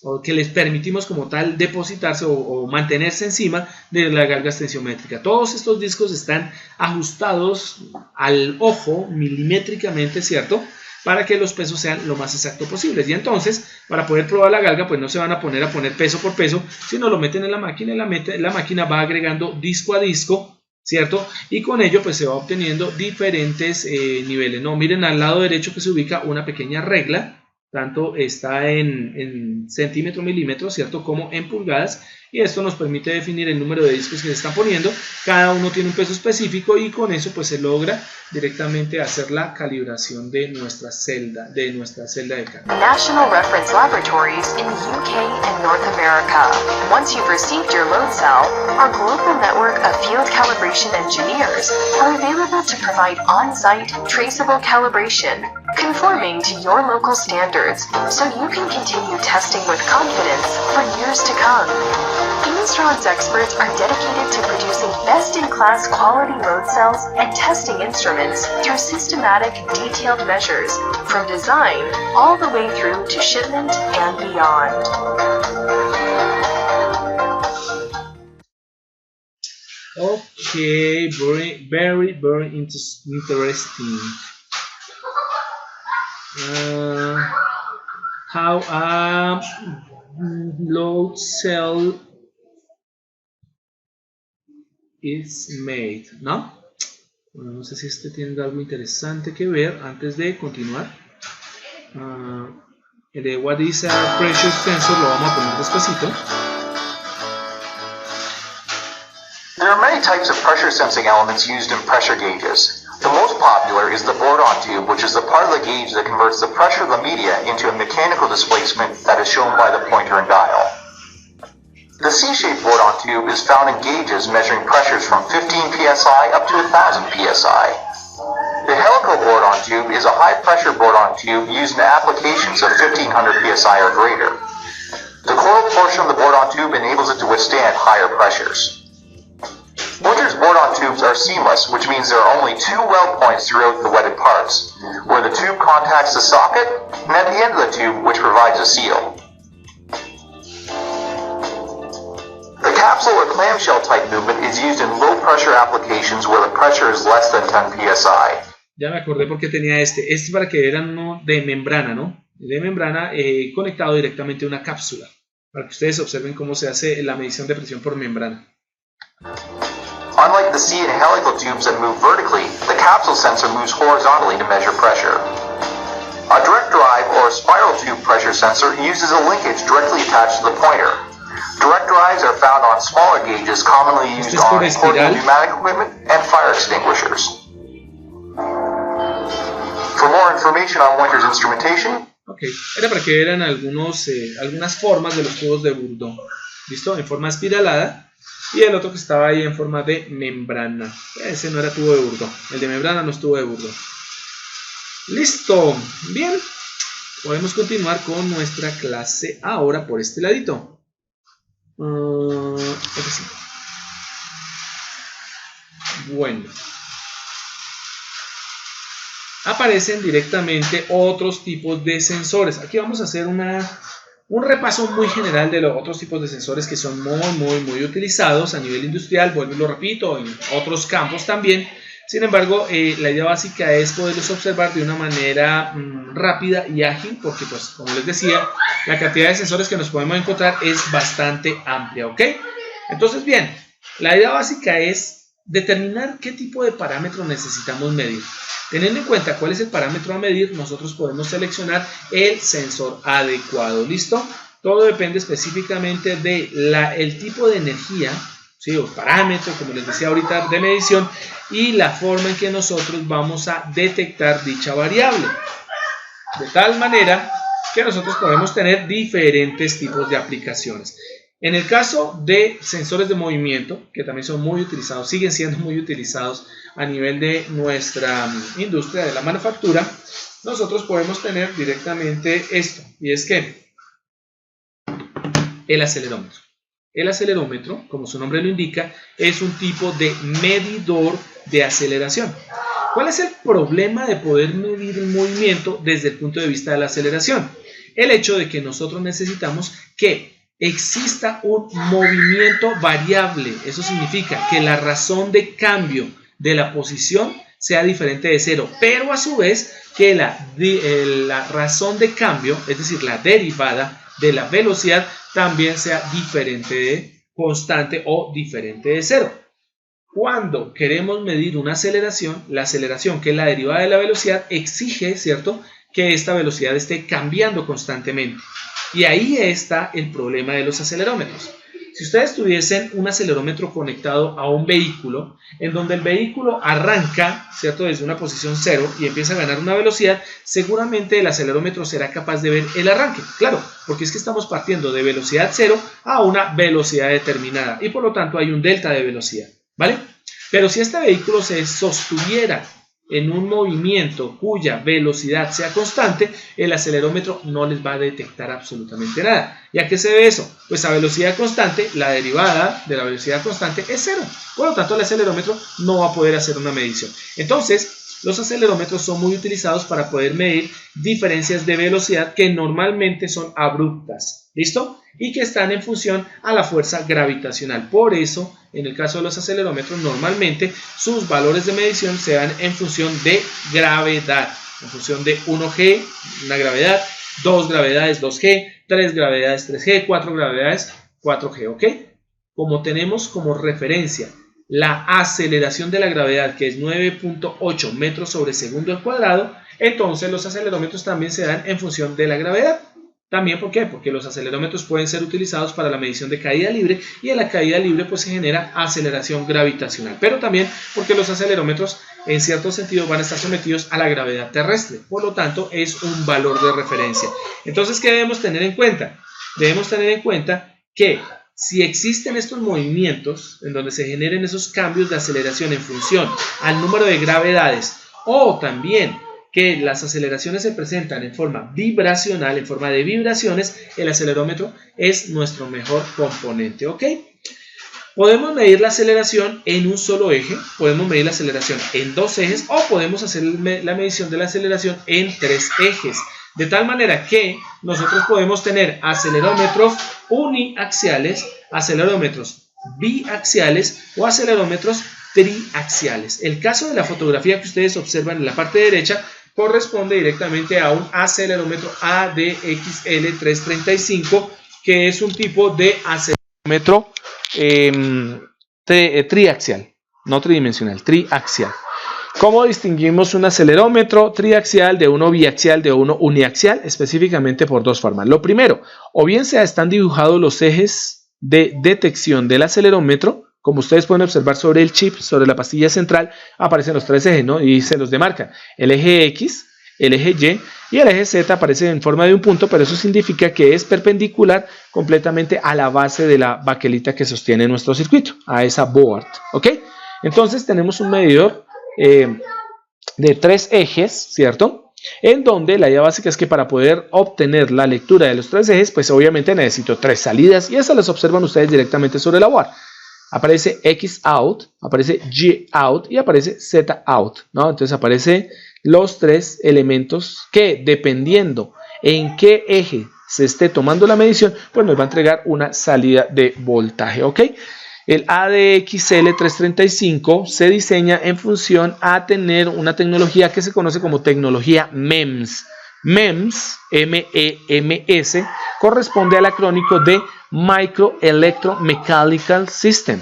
o que les permitimos como tal depositarse o mantenerse encima de la galga tensiométrica. Todos estos discos están ajustados al ojo milimétricamente, ¿cierto? Para que los pesos sean lo más exactos posibles. Y entonces, para poder probar la galga, pues no se van a poner peso por peso, sino lo meten en la máquina y la máquina va agregando disco a disco, ¿cierto? Y con ello pues se va obteniendo diferentes niveles, ¿no? Miren al lado derecho que se ubica una pequeña regla, tanto está en centímetros, milímetros, ¿cierto? Como en pulgadas, y esto nos permite definir el número de discos que se están poniendo. Cada uno tiene un peso específico y con eso pues se logra directamente hacer la calibración de nuestra celda de carga. national reference laboratories in the UK and North America. Once you've received your load cell, our global network of field calibration engineers are available to provide on-site traceable calibration conforming to your local standards, so you can continue testing with confidence for years to come. Instron's experts are dedicated to producing best-in-class quality load cells and testing instruments through systematic, detailed measures, from design all the way through to shipment and beyond. Okay, very interesting. How a load cell is made, ¿no? Bueno, no sé si este tiene algo interesante que ver antes de continuar. El de what is a pressure sensor lo vamos a poner despacito. There are many types of pressure sensing elements used in pressure gauges. The most popular is the bourdon tube, which is the part of the gauge that converts the pressure of the media into a mechanical displacement that is shown by the pointer and dial. The C-shaped bourdon tube is found in gauges measuring pressures from 15 psi up to 1000 psi. The helical bourdon tube is a high-pressure bourdon tube used in applications of 1500 psi or greater. The coiled portion of the bourdon tube enables it to withstand higher pressures. Winter's bourdon tubes are seamless, which means there are only two weld points throughout the wetted parts, where the tube contacts the socket, and at the end of the tube, which provides a seal. The capsule or clamshell type movement is used in low pressure applications where the pressure is less than 10 psi. Ya me acordé porque tenía este. Este para que eran uno de membrana, ¿no? De membrana conectado directamente a una cápsula. Para que ustedes observen cómo se hace la medición de presión por membrana. Unlike the C and helical tubes that move vertically, the capsule sensor moves horizontally to measure pressure. A direct drive or spiral tube pressure sensor uses a linkage directly attached to the pointer. Direct drives are found on smaller gauges commonly used on portable pneumatic equipment and fire extinguishers. For more information on Winter's instrumentation, Ok, era para que vieran algunas formas de los tubos de Bourdon. ¿Listo? En forma espiralada. Y el otro que estaba ahí en forma de membrana. Ese no era tubo de Bourdon. El de membrana no es tubo de Bourdon. Listo. Bien. Podemos continuar con nuestra clase ahora por este ladito. Sí. Bueno. Aparecen directamente otros tipos de sensores. Aquí vamos a hacer un repaso muy general de los otros tipos de sensores que son muy utilizados a nivel industrial, vuelvo y lo repito, en otros campos también. Sin embargo, la idea básica es poderlos observar de una manera rápida y ágil, porque pues, como les decía, la cantidad de sensores que nos podemos encontrar es bastante amplia, ¿ok? Entonces, bien, la idea básica es determinar qué tipo de parámetro necesitamos medir. Teniendo en cuenta cuál es el parámetro a medir, nosotros podemos seleccionar el sensor adecuado. ¿Listo? Todo depende específicamente del tipo de energía, ¿sí? O parámetro, como les decía ahorita, de medición y la forma en que nosotros vamos a detectar dicha variable. De tal manera que nosotros podemos tener diferentes tipos de aplicaciones. En el caso de sensores de movimiento, que también son muy utilizados, siguen siendo muy utilizados a nivel de nuestra industria de la manufactura, nosotros podemos tener directamente esto, y es que el acelerómetro. El acelerómetro, como su nombre lo indica, es un tipo de medidor de aceleración. ¿Cuál es el problema de poder medir el movimiento desde el punto de vista de la aceleración? El hecho de que nosotros necesitamos que exista un movimiento variable. Eso significa que la razón de cambio de la posición sea diferente de cero, pero a su vez que la razón de cambio, es decir, la derivada de la velocidad, también sea diferente de constante o diferente de cero. Cuando queremos medir una aceleración, la aceleración, que es la derivada de la velocidad, exige, ¿cierto?, que esta velocidad esté cambiando constantemente. Y ahí está el problema de los acelerómetros. Si ustedes tuviesen un acelerómetro conectado a un vehículo, en donde el vehículo arranca, ¿cierto?, desde una posición cero y empieza a ganar una velocidad, seguramente el acelerómetro será capaz de ver el arranque. Claro, porque es que estamos partiendo de velocidad cero a una velocidad determinada y por lo tanto hay un delta de velocidad, ¿vale? Pero si este vehículo se sostuviera en un movimiento cuya velocidad sea constante, el acelerómetro no les va a detectar absolutamente nada. ¿Y a qué se debe eso? Pues a velocidad constante, la derivada de la velocidad constante es 0. Por lo tanto, el acelerómetro no va a poder hacer una medición. Entonces, los acelerómetros son muy utilizados para poder medir diferencias de velocidad que normalmente son abruptas. ¿Listo? Y que están en función a la fuerza gravitacional. Por eso, en el caso de los acelerómetros, normalmente sus valores de medición se dan en función de gravedad. En función de 1G, una gravedad, 2 gravedades, 2G, 3 gravedades, 3G, 4 gravedades, 4G. ¿Ok? Como tenemos como referencia la aceleración de la gravedad, que es 9.8 metros sobre segundo al cuadrado, entonces los acelerómetros también se dan en función de la gravedad. También, ¿por qué? Porque los acelerómetros pueden ser utilizados para la medición de caída libre y en la caída libre pues se genera aceleración gravitacional. Pero también porque los acelerómetros en cierto sentido van a estar sometidos a la gravedad terrestre. Por lo tanto, es un valor de referencia. Entonces, ¿qué debemos tener en cuenta? Debemos tener en cuenta que si existen estos movimientos en donde se generen esos cambios de aceleración en función al número de gravedades o también que las aceleraciones se presentan en forma vibracional, en forma de vibraciones, el acelerómetro es nuestro mejor componente, ¿ok? Podemos medir la aceleración en un solo eje, podemos medir la aceleración en 2 ejes o podemos hacer la medición de la aceleración en 3 ejes. De tal manera que nosotros podemos tener acelerómetros uniaxiales, acelerómetros biaxiales o acelerómetros triaxiales. El caso de la fotografía que ustedes observan en la parte derecha corresponde directamente a un acelerómetro ADXL335, que es un tipo de acelerómetro triaxial, no tridimensional, triaxial. ¿Cómo distinguimos un acelerómetro triaxial de uno biaxial de uno uniaxial? Específicamente por 2 formas. Lo primero, o bien están dibujados los ejes de detección del acelerómetro, como ustedes pueden observar sobre el chip, sobre la pastilla central, aparecen los 3 ejes, ¿no? Y se los demarcan. El eje X, el eje Y y el eje Z aparece en forma de un punto, pero eso significa que es perpendicular completamente a la base de la baquelita que sostiene nuestro circuito, a esa board, ¿ok? Entonces tenemos un medidor de 3 ejes, ¿cierto? En donde la idea básica es que para poder obtener la lectura de los 3 ejes, pues obviamente necesito 3 salidas y esas las observan ustedes directamente sobre la board. Aparece X out, aparece Y out y aparece Z out, ¿no? Entonces aparecen los 3 elementos que dependiendo en qué eje se esté tomando la medición, pues nos va a entregar una salida de voltaje, ¿ok? El ADXL335 se diseña en función a tener una tecnología que se conoce como tecnología MEMS. MEMS, M-E-M-S, corresponde al acrónico de Micro Electromechanical System.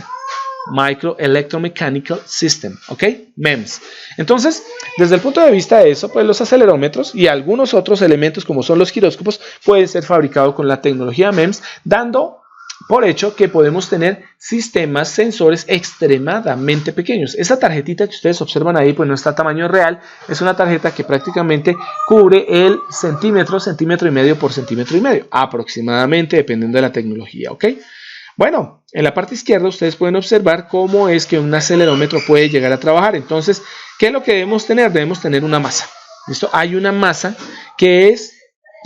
Micro Electromechanical System, ¿ok? MEMS. Entonces, desde el punto de vista de eso, pues los acelerómetros y algunos otros elementos como son los giróscopos pueden ser fabricados con la tecnología MEMS, dando por hecho que podemos tener sistemas sensores extremadamente pequeños. Esa tarjetita que ustedes observan ahí, pues no está a tamaño real, es una tarjeta que prácticamente cubre el centímetro, centímetro y medio por centímetro y medio, aproximadamente, dependiendo de la tecnología, ¿ok? Bueno, en la parte izquierda ustedes pueden observar cómo es que un acelerómetro puede llegar a trabajar. Entonces, ¿qué es lo que debemos tener? Debemos tener una masa. ¿Listo? Hay una masa que es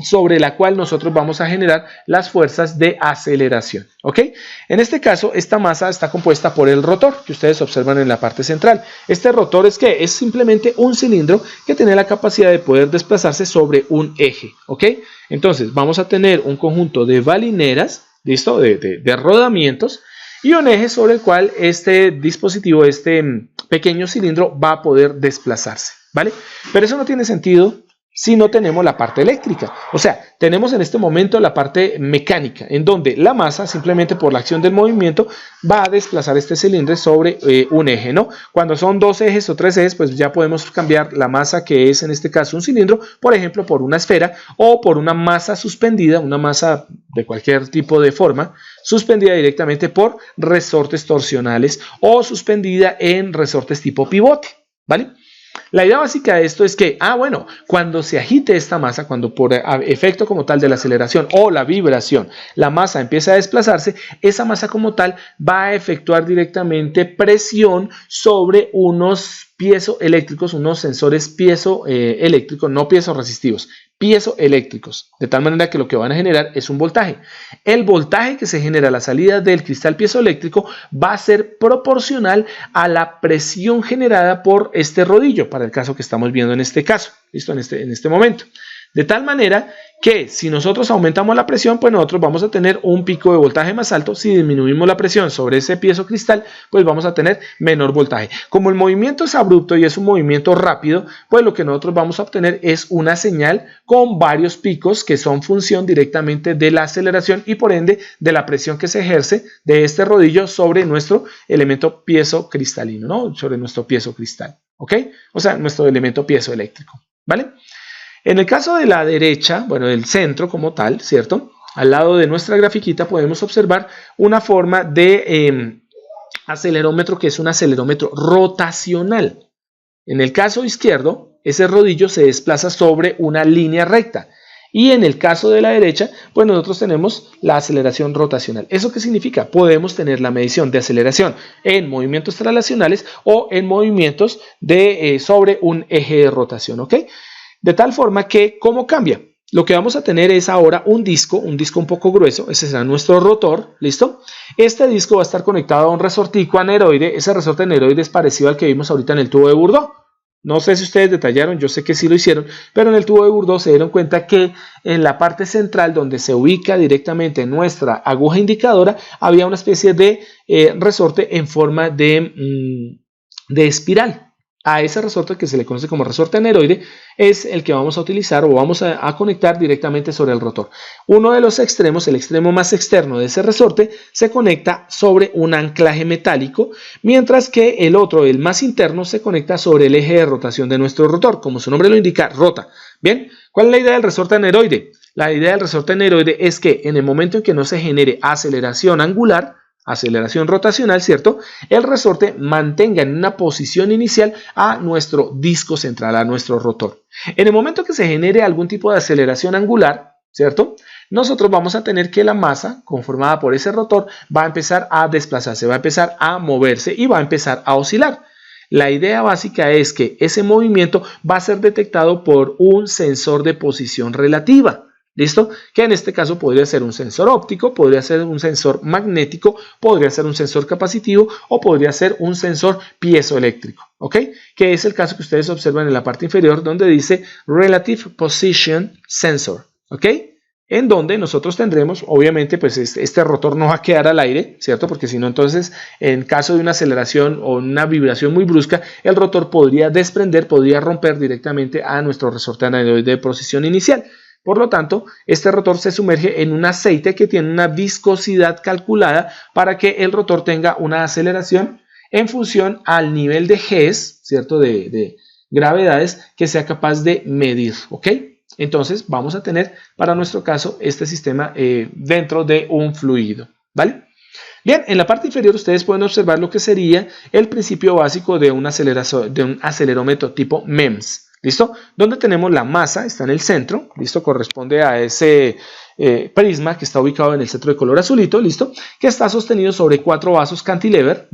sobre la cual nosotros vamos a generar las fuerzas de aceleración, ¿ok? En este caso, esta masa está compuesta por el rotor, que ustedes observan en la parte central. Este rotor es ¿qué? Es simplemente un cilindro que tiene la capacidad de poder desplazarse sobre un eje, ¿ok? Entonces, vamos a tener un conjunto de balineras, ¿listo? De rodamientos y un eje sobre el cual este dispositivo, este pequeño cilindro va a poder desplazarse, ¿vale? Pero eso no tiene sentido si no tenemos la parte eléctrica. O sea, tenemos en este momento la parte mecánica, en donde la masa, simplemente por la acción del movimiento, va a desplazar este cilindro sobre un eje, ¿no? Cuando son 2 ejes o 3 ejes, pues ya podemos cambiar la masa, que es en este caso un cilindro, por ejemplo, por una esfera o por una masa suspendida, una masa de cualquier tipo de forma, suspendida directamente por resortes torsionales o suspendida en resortes tipo pivote, ¿vale? La idea básica de esto es que, bueno, cuando se agite esta masa, cuando por efecto como tal de la aceleración o la vibración, la masa empieza a desplazarse, esa masa como tal va a efectuar directamente presión sobre unos piezoeléctricos, unos sensores piezoeléctricos, no piezoresistivos, piezoeléctricos, de tal manera que lo que van a generar es un voltaje. El voltaje que se genera a la salida del cristal piezoeléctrico va a ser proporcional a la presión generada por este rodillo, para el caso que estamos viendo en este caso, ¿listo? En este momento. De tal manera que si nosotros aumentamos la presión, pues nosotros vamos a tener un pico de voltaje más alto. Si disminuimos la presión sobre ese piezo cristal, pues vamos a tener menor voltaje. Como el movimiento es abrupto y es un movimiento rápido, pues lo que nosotros vamos a obtener es una señal con varios picos que son función directamente de la aceleración y por ende de la presión que se ejerce de este rodillo sobre nuestro elemento piezo cristalino, ¿no? Sobre nuestro piezo cristal, ¿ok? O sea, nuestro elemento piezoeléctrico, ¿vale? En el caso de la derecha, bueno, del centro como tal, ¿cierto? Al lado de nuestra grafiquita podemos observar una forma de acelerómetro que es un acelerómetro rotacional. En el caso izquierdo, ese rodillo se desplaza sobre una línea recta. Y en el caso de la derecha, pues nosotros tenemos la aceleración rotacional. ¿Eso qué significa? Podemos tener la medición de aceleración en movimientos traslacionales o en movimientos sobre un eje de rotación, ¿ok? De tal forma que, ¿cómo cambia? Lo que vamos a tener es ahora un disco un poco grueso, ese será nuestro rotor, ¿listo? Este disco va a estar conectado a un resortico aneroide, ese resorte aneroide es parecido al que vimos ahorita en el tubo de Bourdon. No sé si ustedes detallaron, yo sé que sí lo hicieron, pero en el tubo de Bourdon se dieron cuenta que en la parte central donde se ubica directamente nuestra aguja indicadora, había una especie de resorte en forma de espiral. A ese resorte que se le conoce como resorte aneroide es el que vamos a utilizar o vamos a conectar directamente sobre el rotor. Uno de los extremos, el extremo más externo de ese resorte, se conecta sobre un anclaje metálico, mientras que el otro, el más interno, se conecta sobre el eje de rotación de nuestro rotor. Como su nombre lo indica, rota. Bien, ¿cuál es la idea del resorte aneroide? La idea del resorte aneroide es que en el momento en que no se genere aceleración angular, aceleración rotacional, ¿cierto? El resorte mantenga en una posición inicial a nuestro disco central, a nuestro rotor. En el momento que se genere algún tipo de aceleración angular, ¿cierto? Nosotros vamos a tener que la masa conformada por ese rotor va a empezar a desplazarse, va a empezar a moverse y va a empezar a oscilar. La idea básica es que ese movimiento va a ser detectado por un sensor de posición relativa. ¿Listo? Que en este caso podría ser un sensor óptico, podría ser un sensor magnético, podría ser un sensor capacitivo o podría ser un sensor piezoeléctrico, ¿ok? Que es el caso que ustedes observan en la parte inferior donde dice Relative Position Sensor, ¿ok? En donde nosotros tendremos, obviamente, pues este rotor no va a quedar al aire, ¿cierto? Porque si no, entonces, en caso de una aceleración o una vibración muy brusca, el rotor podría desprender, podría romper directamente a nuestro resorte aneroide de posición inicial. Por lo tanto, este rotor se sumerge en un aceite que tiene una viscosidad calculada para que el rotor tenga una aceleración en función al nivel de Gs, ¿cierto? De gravedades que sea capaz de medir, ¿ok? Entonces, vamos a tener para nuestro caso este sistema dentro de un fluido, ¿vale? Bien, en la parte inferior ustedes pueden observar lo que sería el principio básico de un acelerómetro tipo MEMS. ¿Listo? Donde tenemos la masa, está en el centro, ¿listo? Corresponde a ese prisma que está ubicado en el centro de color azulito, ¿listo? Que está sostenido sobre 4 brazos cantilever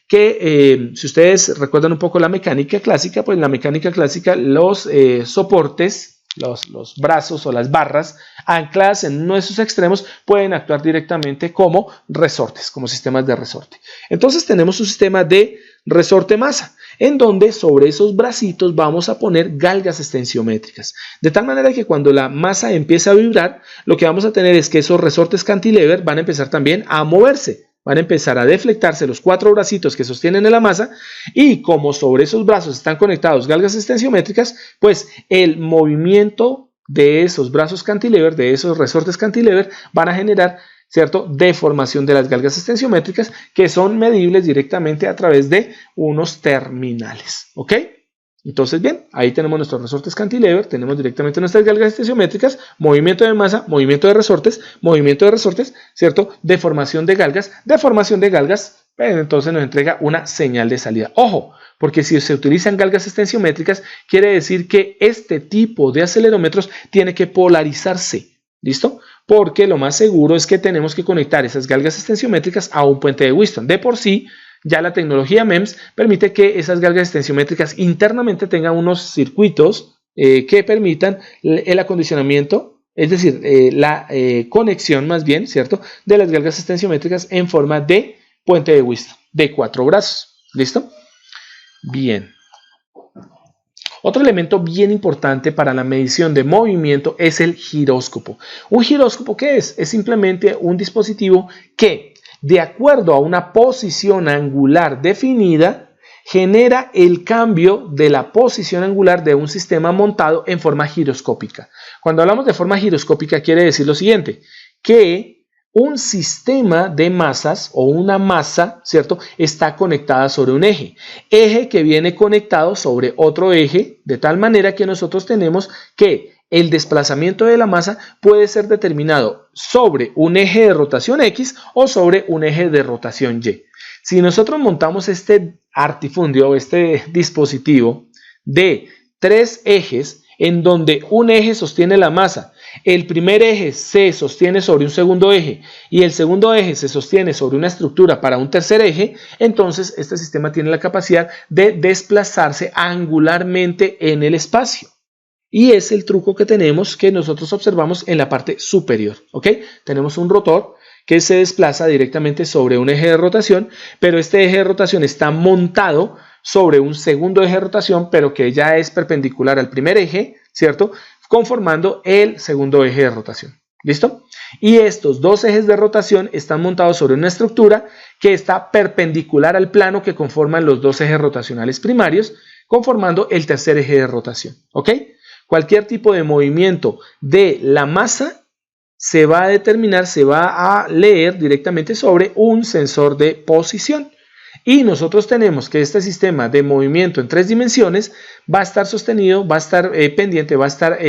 que si ustedes recuerdan un poco la mecánica clásica, pues en la mecánica clásica los soportes, los brazos o las barras ancladas en uno de sus extremos pueden actuar directamente como resortes, como sistemas de resorte. Entonces tenemos un sistema de resorte masa, en donde sobre esos bracitos vamos a poner galgas extensiométricas, de tal manera que cuando la masa empiece a vibrar, lo que vamos a tener es que esos resortes cantilever van a empezar también a moverse, van a empezar a deflectarse los 4 bracitos que sostienen la masa y como sobre esos brazos están conectados galgas extensiométricas, pues el movimiento de esos brazos cantilever, de esos resortes cantilever, van a generar, ¿cierto?, deformación de las galgas extensiométricas que son medibles directamente a través de unos terminales, ¿ok? Entonces, bien, ahí tenemos nuestros resortes cantilever, tenemos directamente nuestras galgas extensiométricas, movimiento de masa, movimiento de resortes, ¿cierto? Deformación de galgas, entonces nos entrega una señal de salida. Ojo, porque si se utilizan galgas extensiométricas, quiere decir que este tipo de acelerómetros tiene que polarizarse. ¿Listo? Porque lo más seguro es que tenemos que conectar esas galgas extensiométricas a un puente de Wheatstone. De por sí, ya la tecnología MEMS permite que esas galgas extensiométricas internamente tengan unos circuitos que permitan el acondicionamiento, es decir, la conexión más bien, ¿cierto?, de las galgas extensiométricas en forma de puente de Wheatstone, de 4 brazos. ¿Listo? Bien. Otro elemento bien importante para la medición de movimiento es el giróscopo. ¿Un giróscopo qué es? Es simplemente un dispositivo que, de acuerdo a una posición angular definida, genera el cambio de la posición angular de un sistema montado en forma giroscópica. Cuando hablamos de forma giroscópica quiere decir lo siguiente, que un sistema de masas o una masa, ¿cierto?, está conectada sobre un eje que viene conectado sobre otro eje, de tal manera que nosotros tenemos que el desplazamiento de la masa puede ser determinado sobre un eje de rotación X o sobre un eje de rotación Y. Si nosotros montamos este artifundio, este dispositivo de 3 ejes, en donde un eje sostiene la masa, el primer eje se sostiene sobre un segundo eje y el segundo eje se sostiene sobre una estructura para un tercer eje, entonces este sistema tiene la capacidad de desplazarse angularmente en el espacio. Y es el truco que tenemos, que nosotros observamos en la parte superior. ¿Ok? Tenemos un rotor que se desplaza directamente sobre un eje de rotación, pero este eje de rotación está montado sobre un segundo eje de rotación, pero que ya es perpendicular al primer eje, ¿cierto?, conformando el segundo eje de rotación. ¿Listo? Y estos dos ejes de rotación están montados sobre una estructura que está perpendicular al plano que conforman los dos ejes rotacionales primarios, conformando el tercer eje de rotación. ¿Ok? Cualquier tipo de movimiento de la masa se va a determinar, se va a leer directamente sobre un sensor de posición. Y nosotros tenemos que este sistema de movimiento en 3 dimensiones va a estar sostenido, va a estar pendiente, va a estar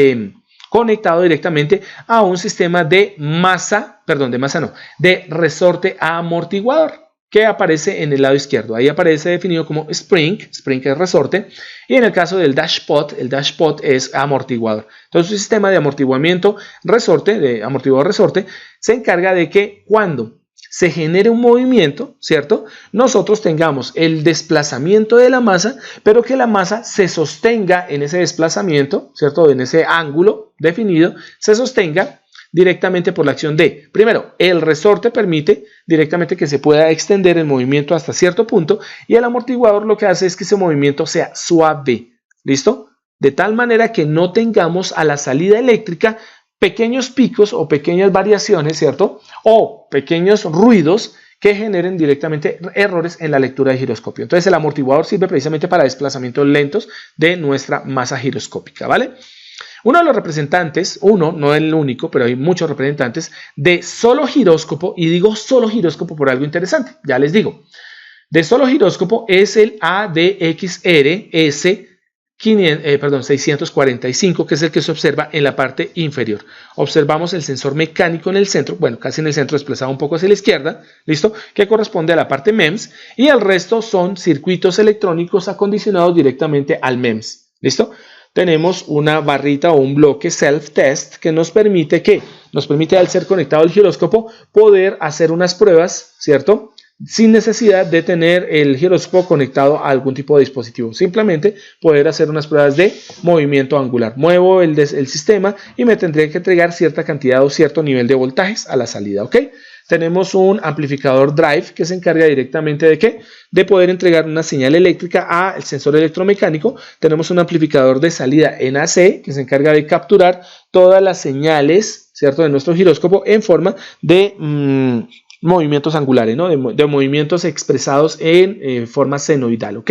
conectado directamente a un sistema de de resorte amortiguador que aparece en el lado izquierdo. Ahí aparece definido como spring es resorte, y en el caso del dashpot, el dashpot es amortiguador. Entonces, un sistema de amortiguamiento amortiguador resorte, se encarga de que cuando se genere un movimiento, ¿cierto?, nosotros tengamos el desplazamiento de la masa, pero que la masa se sostenga en ese desplazamiento, ¿cierto?, en ese ángulo definido, se sostenga directamente por la acción de, primero, el resorte permite directamente que se pueda extender el movimiento hasta cierto punto, y el amortiguador lo que hace es que ese movimiento sea suave. ¿Listo? De tal manera que no tengamos a la salida eléctrica pequeños picos o pequeñas variaciones, ¿cierto?, o pequeños ruidos que generen directamente errores en la lectura de giroscopio. Entonces el amortiguador sirve precisamente para desplazamientos lentos de nuestra masa giroscópica, ¿vale? Uno de los representantes, no el único, pero hay muchos representantes de solo giróscopo, y digo solo giróscopo por algo interesante, ya les digo. De solo giróscopo es el ADXR S645, que es el que se observa en la parte inferior. Observamos el sensor mecánico en el centro, bueno, casi en el centro, desplazado un poco hacia la izquierda, ¿listo?, que corresponde a la parte MEMS, y el resto son circuitos electrónicos acondicionados directamente al MEMS. ¿Listo? Tenemos una barrita o un bloque self-test que nos permite al ser conectado al giróscopo poder hacer unas pruebas, ¿cierto?, sin necesidad de tener el giróscopo conectado a algún tipo de dispositivo. Simplemente poder hacer unas pruebas de movimiento angular. Muevo el sistema y me tendría que entregar cierta cantidad o cierto nivel de voltajes a la salida. ¿Ok? Tenemos un amplificador drive que se encarga directamente de poder entregar una señal eléctrica al sensor electromecánico. Tenemos un amplificador de salida NAC que se encarga de capturar todas las señales, ¿cierto?, de nuestro giróscopo en forma de movimientos angulares, ¿no?, de movimientos expresados en forma senoidal. ¿Ok?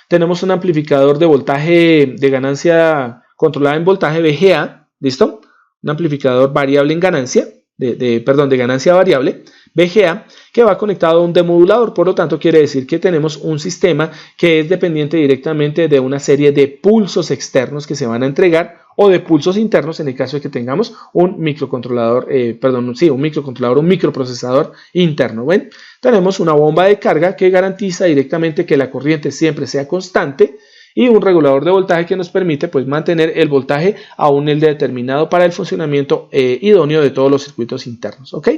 Tenemos un amplificador de voltaje de ganancia controlada en voltaje VGA. ¿Listo? Un amplificador variable en ganancia. de ganancia variable, VGA, que va conectado a un demodulador. Por lo tanto, quiere decir que tenemos un sistema que es dependiente directamente de una serie de pulsos externos que se van a entregar o de pulsos internos en el caso de que tengamos un microcontrolador, un microprocesador interno. ¿Ven? Tenemos una bomba de carga que garantiza directamente que la corriente siempre sea constante y un regulador de voltaje que nos permite pues mantener el voltaje a un nivel determinado para el funcionamiento idóneo de todos los circuitos internos. ¿Ok?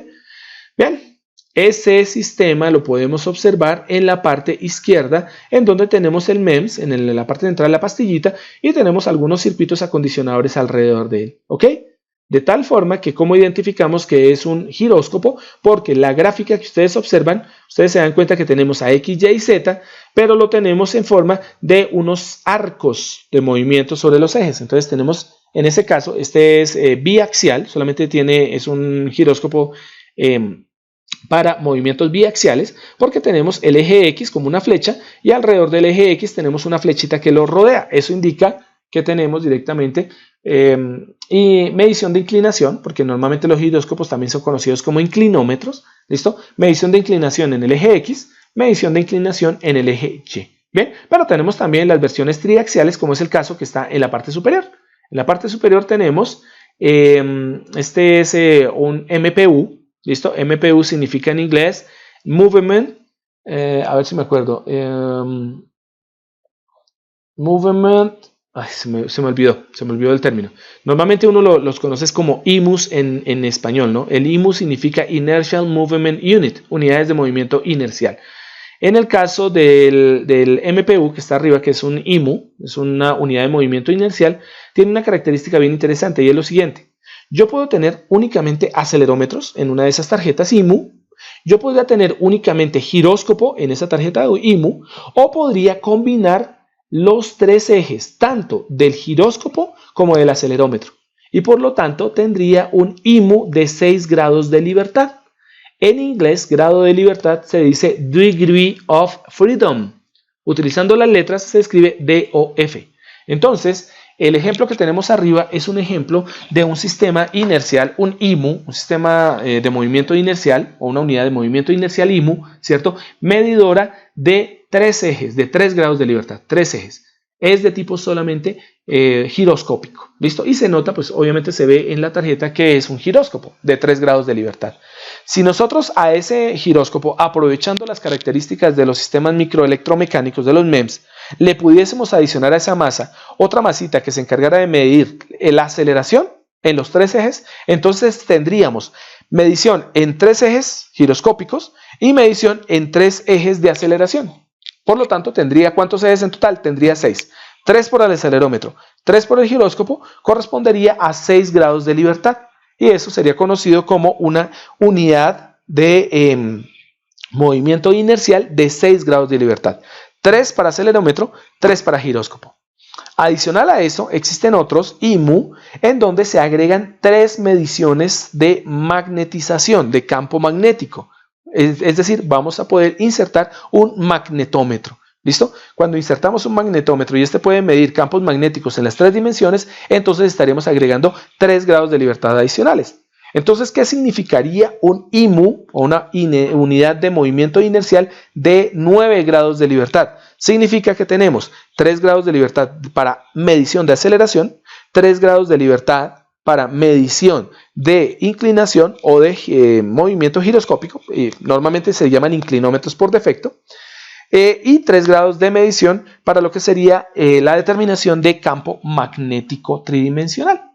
Bien, ese sistema lo podemos observar en la parte izquierda, en donde tenemos el MEMS, en la parte central de la pastillita, y tenemos algunos circuitos acondicionadores alrededor de él. ¿Ok? De tal forma que como identificamos que es un giróscopo, porque la gráfica que ustedes observan, ustedes se dan cuenta que tenemos a X, Y y Z, pero lo tenemos en forma de unos arcos de movimiento sobre los ejes. Entonces tenemos, en ese caso, este es biaxial, solamente es un giróscopo para movimientos biaxiales, porque tenemos el eje X como una flecha y alrededor del eje X tenemos una flechita que lo rodea. Eso indica que tenemos directamente y medición de inclinación, porque normalmente los giróscopos también son conocidos como inclinómetros. ¿Listo? Medición de inclinación en el eje X, medición de inclinación en el eje Y. Bien, pero tenemos también las versiones triaxiales, como es el caso que está en la parte superior. En la parte superior tenemos, este es un MPU. ¿Listo? MPU significa en inglés Movement, a ver si me acuerdo, Movement, ay, se me olvidó el término. Normalmente uno los conoce como IMUs en español, ¿no? El IMU significa Inertial Movement Unit, unidades de movimiento inercial. En el caso del MPU que está arriba, que es un IMU, es una unidad de movimiento inercial, tiene una característica bien interesante y es lo siguiente. Yo puedo tener únicamente acelerómetros en una de esas tarjetas IMU, yo podría tener únicamente giróscopo en esa tarjeta IMU, o podría combinar los tres ejes, tanto del giróscopo como del acelerómetro, y por lo tanto tendría un IMU de 6 grados de libertad. En inglés, grado de libertad se dice Degree of Freedom. Utilizando las letras se escribe DOF. Entonces, el ejemplo que tenemos arriba es un ejemplo de un sistema inercial, un IMU, un sistema de movimiento inercial o una unidad de movimiento inercial IMU, ¿cierto? Medidora de 3 ejes, de 3 grados de libertad, 3 ejes. Es de tipo solamente giroscópico, ¿listo? Y se nota, pues obviamente se ve en la tarjeta que es un giróscopo de 3 grados de libertad. Si nosotros a ese giróscopo, aprovechando las características de los sistemas microelectromecánicos de los MEMS, le pudiésemos adicionar a esa masa otra masita que se encargara de medir la aceleración en los 3 ejes, entonces tendríamos medición en 3 ejes giroscópicos y medición en 3 ejes de aceleración. Por lo tanto, tendría ¿cuántos ejes en total? Tendría 6. 3 por el acelerómetro, 3 por el giróscopo, correspondería a 6 grados de libertad. Y eso sería conocido como una unidad de movimiento inercial de 6 grados de libertad. 3 para acelerómetro, 3 para giróscopo. Adicional a eso, existen otros IMU en donde se agregan 3 mediciones de magnetización, de campo magnético. Es decir, vamos a poder insertar un magnetómetro. ¿Listo? Cuando insertamos un magnetómetro y este puede medir campos magnéticos en las 3 dimensiones, entonces estaremos agregando 3 grados de libertad adicionales. Entonces, ¿qué significaría un IMU o una unidad de movimiento inercial de 9 grados de libertad? Significa que tenemos 3 grados de libertad para medición de aceleración, 3 grados de libertad para medición de inclinación o de movimiento giroscópico, normalmente se llaman inclinómetros por defecto, y 3 grados de medición para lo que sería la determinación de campo magnético tridimensional.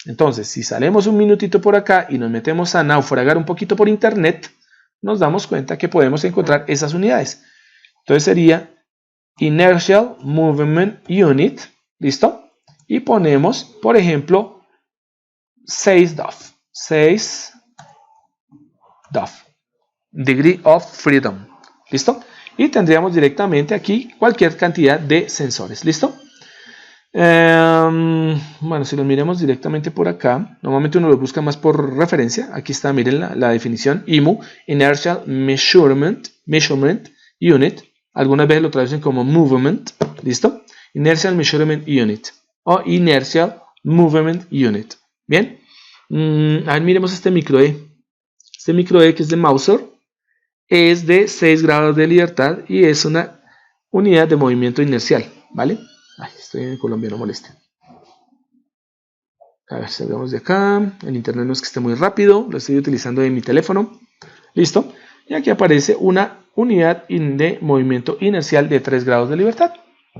Entonces, si salimos un minutito por acá y nos metemos a naufragar un poquito por internet, nos damos cuenta que podemos encontrar esas unidades. Entonces sería Inertial Movement Unit, ¿listo? Y ponemos, por ejemplo, 6 DOF, 6 DOF, Degree of Freedom, ¿listo? Y tendríamos directamente aquí cualquier cantidad de sensores, ¿listo? Bueno, si los miremos directamente por acá, normalmente uno los busca más por referencia. Aquí está, miren la definición, IMU, Inertial Measurement Unit. Algunas veces lo traducen como Movement, ¿listo? Inertial Measurement Unit o Inertial Movement Unit. Bien, a ver, miremos este micro Este micro E, que es de Mauser, es de 6 grados de libertad y es una unidad de movimiento inercial, ¿vale? Ay, estoy en Colombia, no moleste. A ver, salgamos de acá. El internet no es que esté muy rápido, lo estoy utilizando en mi teléfono. Listo. Y aquí aparece una unidad de movimiento inercial de 3 grados de libertad.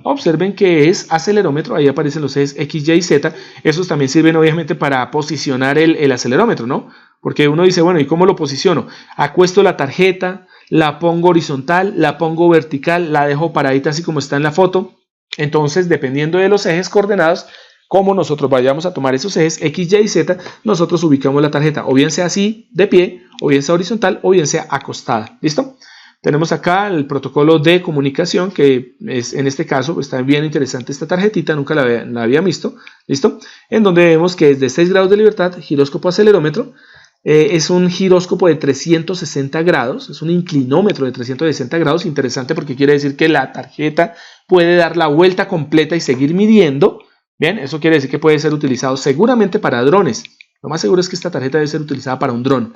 Observen que es acelerómetro, ahí aparecen los ejes X, Y y Z. Esos también sirven obviamente para posicionar el acelerómetro, ¿no? Porque uno dice, bueno, ¿y cómo lo posiciono? Acuesto la tarjeta, la pongo horizontal, la pongo vertical, la dejo paradita así como está en la foto. Entonces, dependiendo de los ejes coordenados, como nosotros vayamos a tomar esos ejes X, Y y Z, nosotros ubicamos la tarjeta, o bien sea así, de pie, o bien sea horizontal, o bien sea acostada. ¿Listo? Tenemos acá el protocolo de comunicación, que es, en este caso está bien interesante esta tarjetita, nunca la había visto. ¿Listo? En donde vemos que es de 6 grados de libertad, giróscopo acelerómetro. Es un giróscopo de 360 grados, es un inclinómetro de 360 grados, interesante porque quiere decir que la tarjeta puede dar la vuelta completa y seguir midiendo. Bien, eso quiere decir que puede ser utilizado seguramente para drones. Lo más seguro es que esta tarjeta debe ser utilizada para un dron.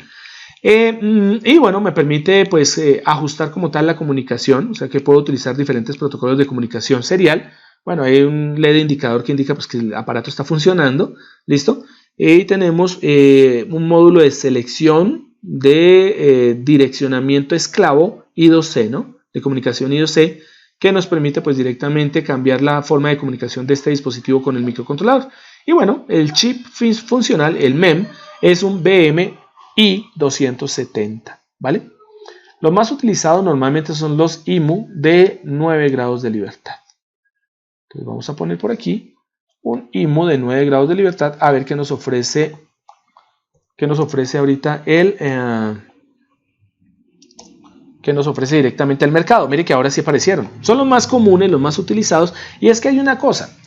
Y bueno, me permite pues ajustar como tal la comunicación, o sea que puedo utilizar diferentes protocolos de comunicación serial. Bueno, hay un LED indicador que indica pues, que el aparato está funcionando. ¿Listo? Y tenemos un módulo de selección de direccionamiento esclavo I2C, ¿no? De comunicación I2C, que nos permite pues directamente cambiar la forma de comunicación de este dispositivo con el microcontrolador. Y bueno, el chip funcional, el MEM, es un BMI270, ¿vale? Lo más utilizado normalmente son los IMU de 9 grados de libertad. Entonces vamos a poner por aquí un IMU de 9 grados de libertad, a ver qué nos ofrece ahorita que nos ofrece directamente el mercado. Mire que ahora sí aparecieron. Son los más comunes, los más utilizados. Y es que hay una cosa.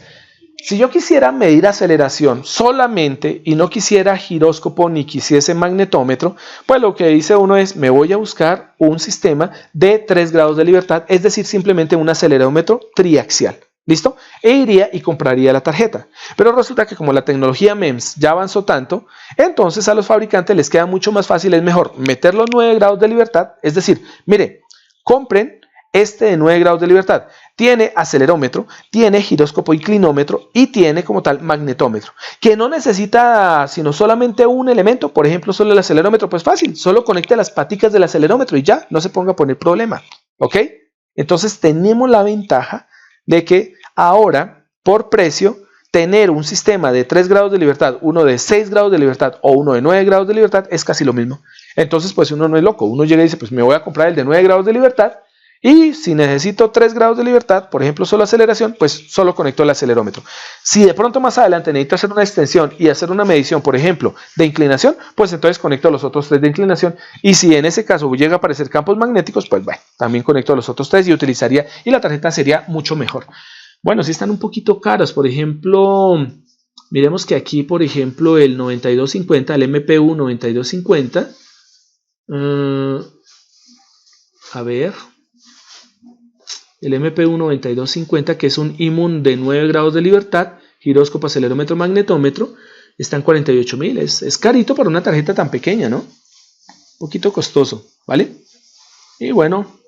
Si yo quisiera medir aceleración solamente y no quisiera giróscopo ni quisiese magnetómetro, pues lo que dice uno es, me voy a buscar un sistema de 3 grados de libertad, es decir, simplemente un acelerómetro triaxial. ¿Listo? E iría y compraría la tarjeta. Pero resulta que como la tecnología MEMS ya avanzó tanto, entonces a los fabricantes les queda mucho más fácil, es mejor meter los 9 grados de libertad, es decir, mire, compren este de 9 grados de libertad. Tiene acelerómetro, tiene giróscopo inclinómetro y tiene como tal magnetómetro, que no necesita sino solamente un elemento, por ejemplo, solo el acelerómetro, pues fácil, solo conecte las paticas del acelerómetro y ya, no se ponga a poner problema, ¿ok? Entonces tenemos la ventaja de que ahora, por precio, tener un sistema de 3 grados de libertad, uno de 6 grados de libertad o uno de 9 grados de libertad es casi lo mismo. Entonces, pues uno no es loco, uno llega y dice, pues me voy a comprar el de 9 grados de libertad y si necesito 3 grados de libertad, por ejemplo, solo aceleración, pues solo conecto el acelerómetro. Si de pronto más adelante necesito hacer una extensión y hacer una medición, por ejemplo, de inclinación, pues entonces conecto los otros 3 de inclinación. Y si en ese caso llega a aparecer campos magnéticos, pues bueno, también conecto los otros 3 y utilizaría, y la tarjeta sería mucho mejor. Bueno, si están un poquito caros, por ejemplo, miremos que aquí, por ejemplo, el 9250, el MPU 9250, a ver, el MPU 9250, que es un IMU de 9 grados de libertad, giróscopo, acelerómetro, magnetómetro, está en 48.000, es carito para una tarjeta tan pequeña, ¿no? Un poquito costoso, ¿vale? Y bueno,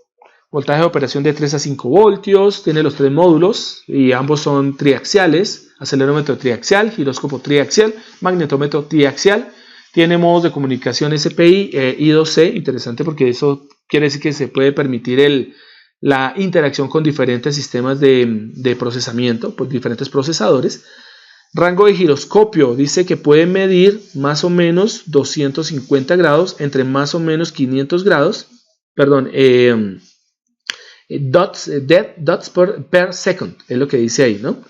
voltaje de operación de 3 a 5 voltios, tiene los 3 módulos y ambos son triaxiales, acelerómetro triaxial, giróscopo triaxial, magnetómetro triaxial, tiene modos de comunicación SPI, I2C, interesante porque eso quiere decir que se puede permitir la interacción con diferentes sistemas de procesamiento, pues diferentes procesadores. Rango de giroscopio, dice que puede medir más o menos 250 grados entre más o menos 500 grados, perdón, dots per second, es lo que dice ahí, ¿no?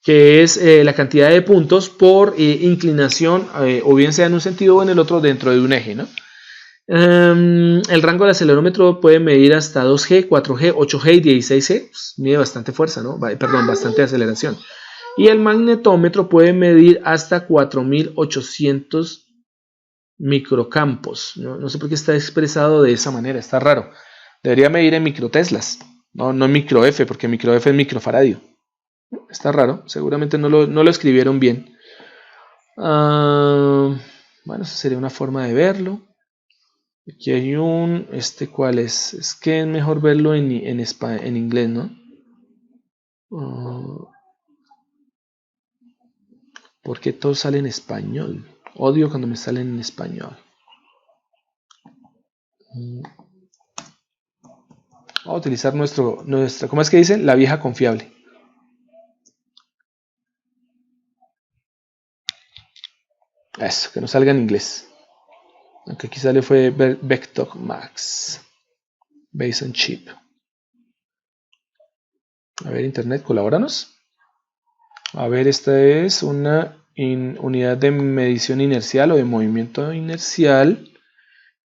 Que es la cantidad de puntos por inclinación, o bien sea en un sentido o en el otro dentro de un eje, ¿no? El rango del acelerómetro puede medir hasta 2G, 4G, 8G y 16G, pues mide bastante fuerza, ¿no? Perdón, bastante aceleración. Y el magnetómetro puede medir hasta 4800 microcampos. No sé por qué está expresado de esa manera, está raro. Debería medir en microteslas, no en micro F, porque micro F es microfaradio. Está raro, seguramente no lo escribieron bien. Bueno, esa sería una forma de verlo. Aquí hay un, ¿cuál es? Es que es mejor verlo en inglés, ¿no? Porque todo sale en español. Odio cuando me salen en español. Vamos a utilizar nuestra, ¿cómo es que dicen? La vieja confiable. Eso, que no salga en inglés. Aunque aquí sale fue Vector Max. Base on Chip. A ver, Internet, colabóranos. A ver, esta es una unidad de medición inercial o de movimiento inercial.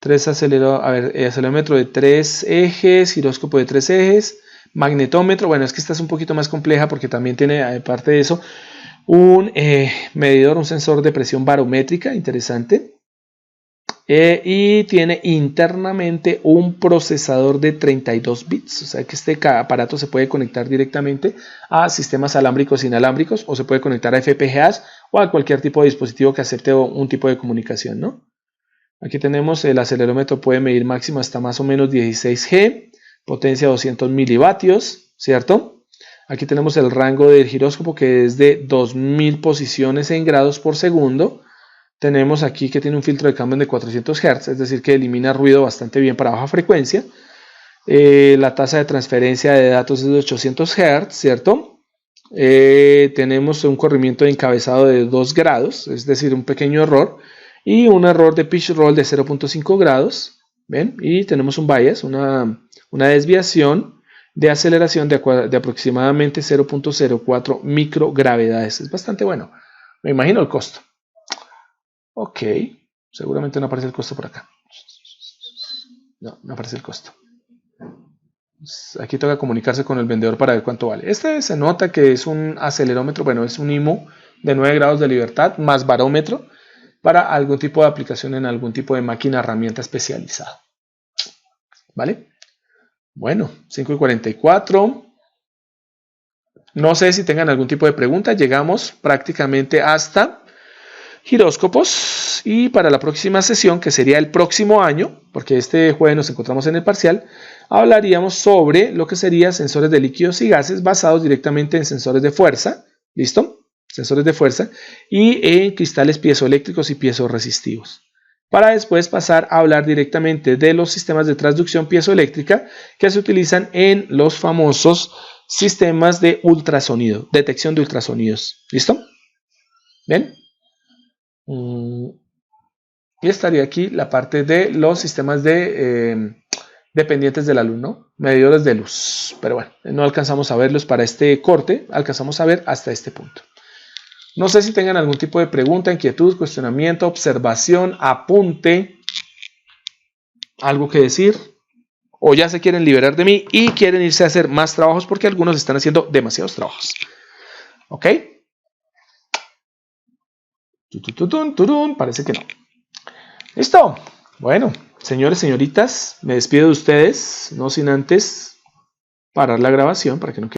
Acelerómetro de 3 ejes, giróscopo de 3 ejes, magnetómetro. Bueno, es que esta es un poquito más compleja porque también tiene, aparte de eso, un medidor, un sensor de presión barométrica, interesante. Y tiene internamente un procesador de 32 bits, o sea que este aparato se puede conectar directamente a sistemas alámbricos e inalámbricos, o se puede conectar a FPGAs o a cualquier tipo de dispositivo que acepte un tipo de comunicación, ¿no? Aquí tenemos el acelerómetro, puede medir máximo hasta más o menos 16G, potencia 200 milivatios, ¿cierto? Aquí tenemos el rango del giróscopo, que es de 2000 posiciones en grados por segundo. Tenemos aquí que tiene un filtro de cambio de 400 Hz, es decir que elimina ruido bastante bien para baja frecuencia. La tasa de transferencia de datos es de 800 Hz, ¿cierto? Tenemos un corrimiento de encabezado de 2 grados, es decir, un pequeño error, y un error de pitch roll de 0.5 grados, ¿ven? Y tenemos un bias, una desviación de aceleración de aproximadamente 0.04 microgravedades. Es bastante bueno. Me imagino el costo. Ok, seguramente no aparece el costo por acá. No aparece el costo. Aquí toca comunicarse con el vendedor para ver cuánto vale. Este se nota que es un acelerómetro, bueno, es un IMU de 9 grados de libertad más barómetro para algún tipo de aplicación en algún tipo de máquina, herramienta especializada. ¿Vale? Bueno, 5:44. No sé si tengan algún tipo de pregunta. Llegamos prácticamente hasta giróscopos, y para la próxima sesión, que sería el próximo año, porque este jueves nos encontramos en el parcial, hablaríamos sobre lo que serían sensores de líquidos y gases basados directamente en sensores de fuerza, ¿listo? Sensores de fuerza, y en cristales piezoeléctricos y piezoresistivos, para después pasar a hablar directamente de los sistemas de transducción piezoeléctrica que se utilizan en los famosos sistemas de ultrasonido, detección de ultrasonidos, ¿listo? ¿Bien? Y estaría aquí la parte de los sistemas dependientes de la luz, ¿no? Medidores de luz. Pero bueno, no alcanzamos a verlos para este corte, alcanzamos a ver hasta este punto. No sé si tengan algún tipo de pregunta, inquietud, cuestionamiento, observación, apunte, algo que decir, o ya se quieren liberar de mí y quieren irse a hacer más trabajos porque algunos están haciendo demasiados trabajos. ¿Ok? Parece que no. Listo. Bueno, señores, señoritas, me despido de ustedes, no sin antes parar la grabación para que no quede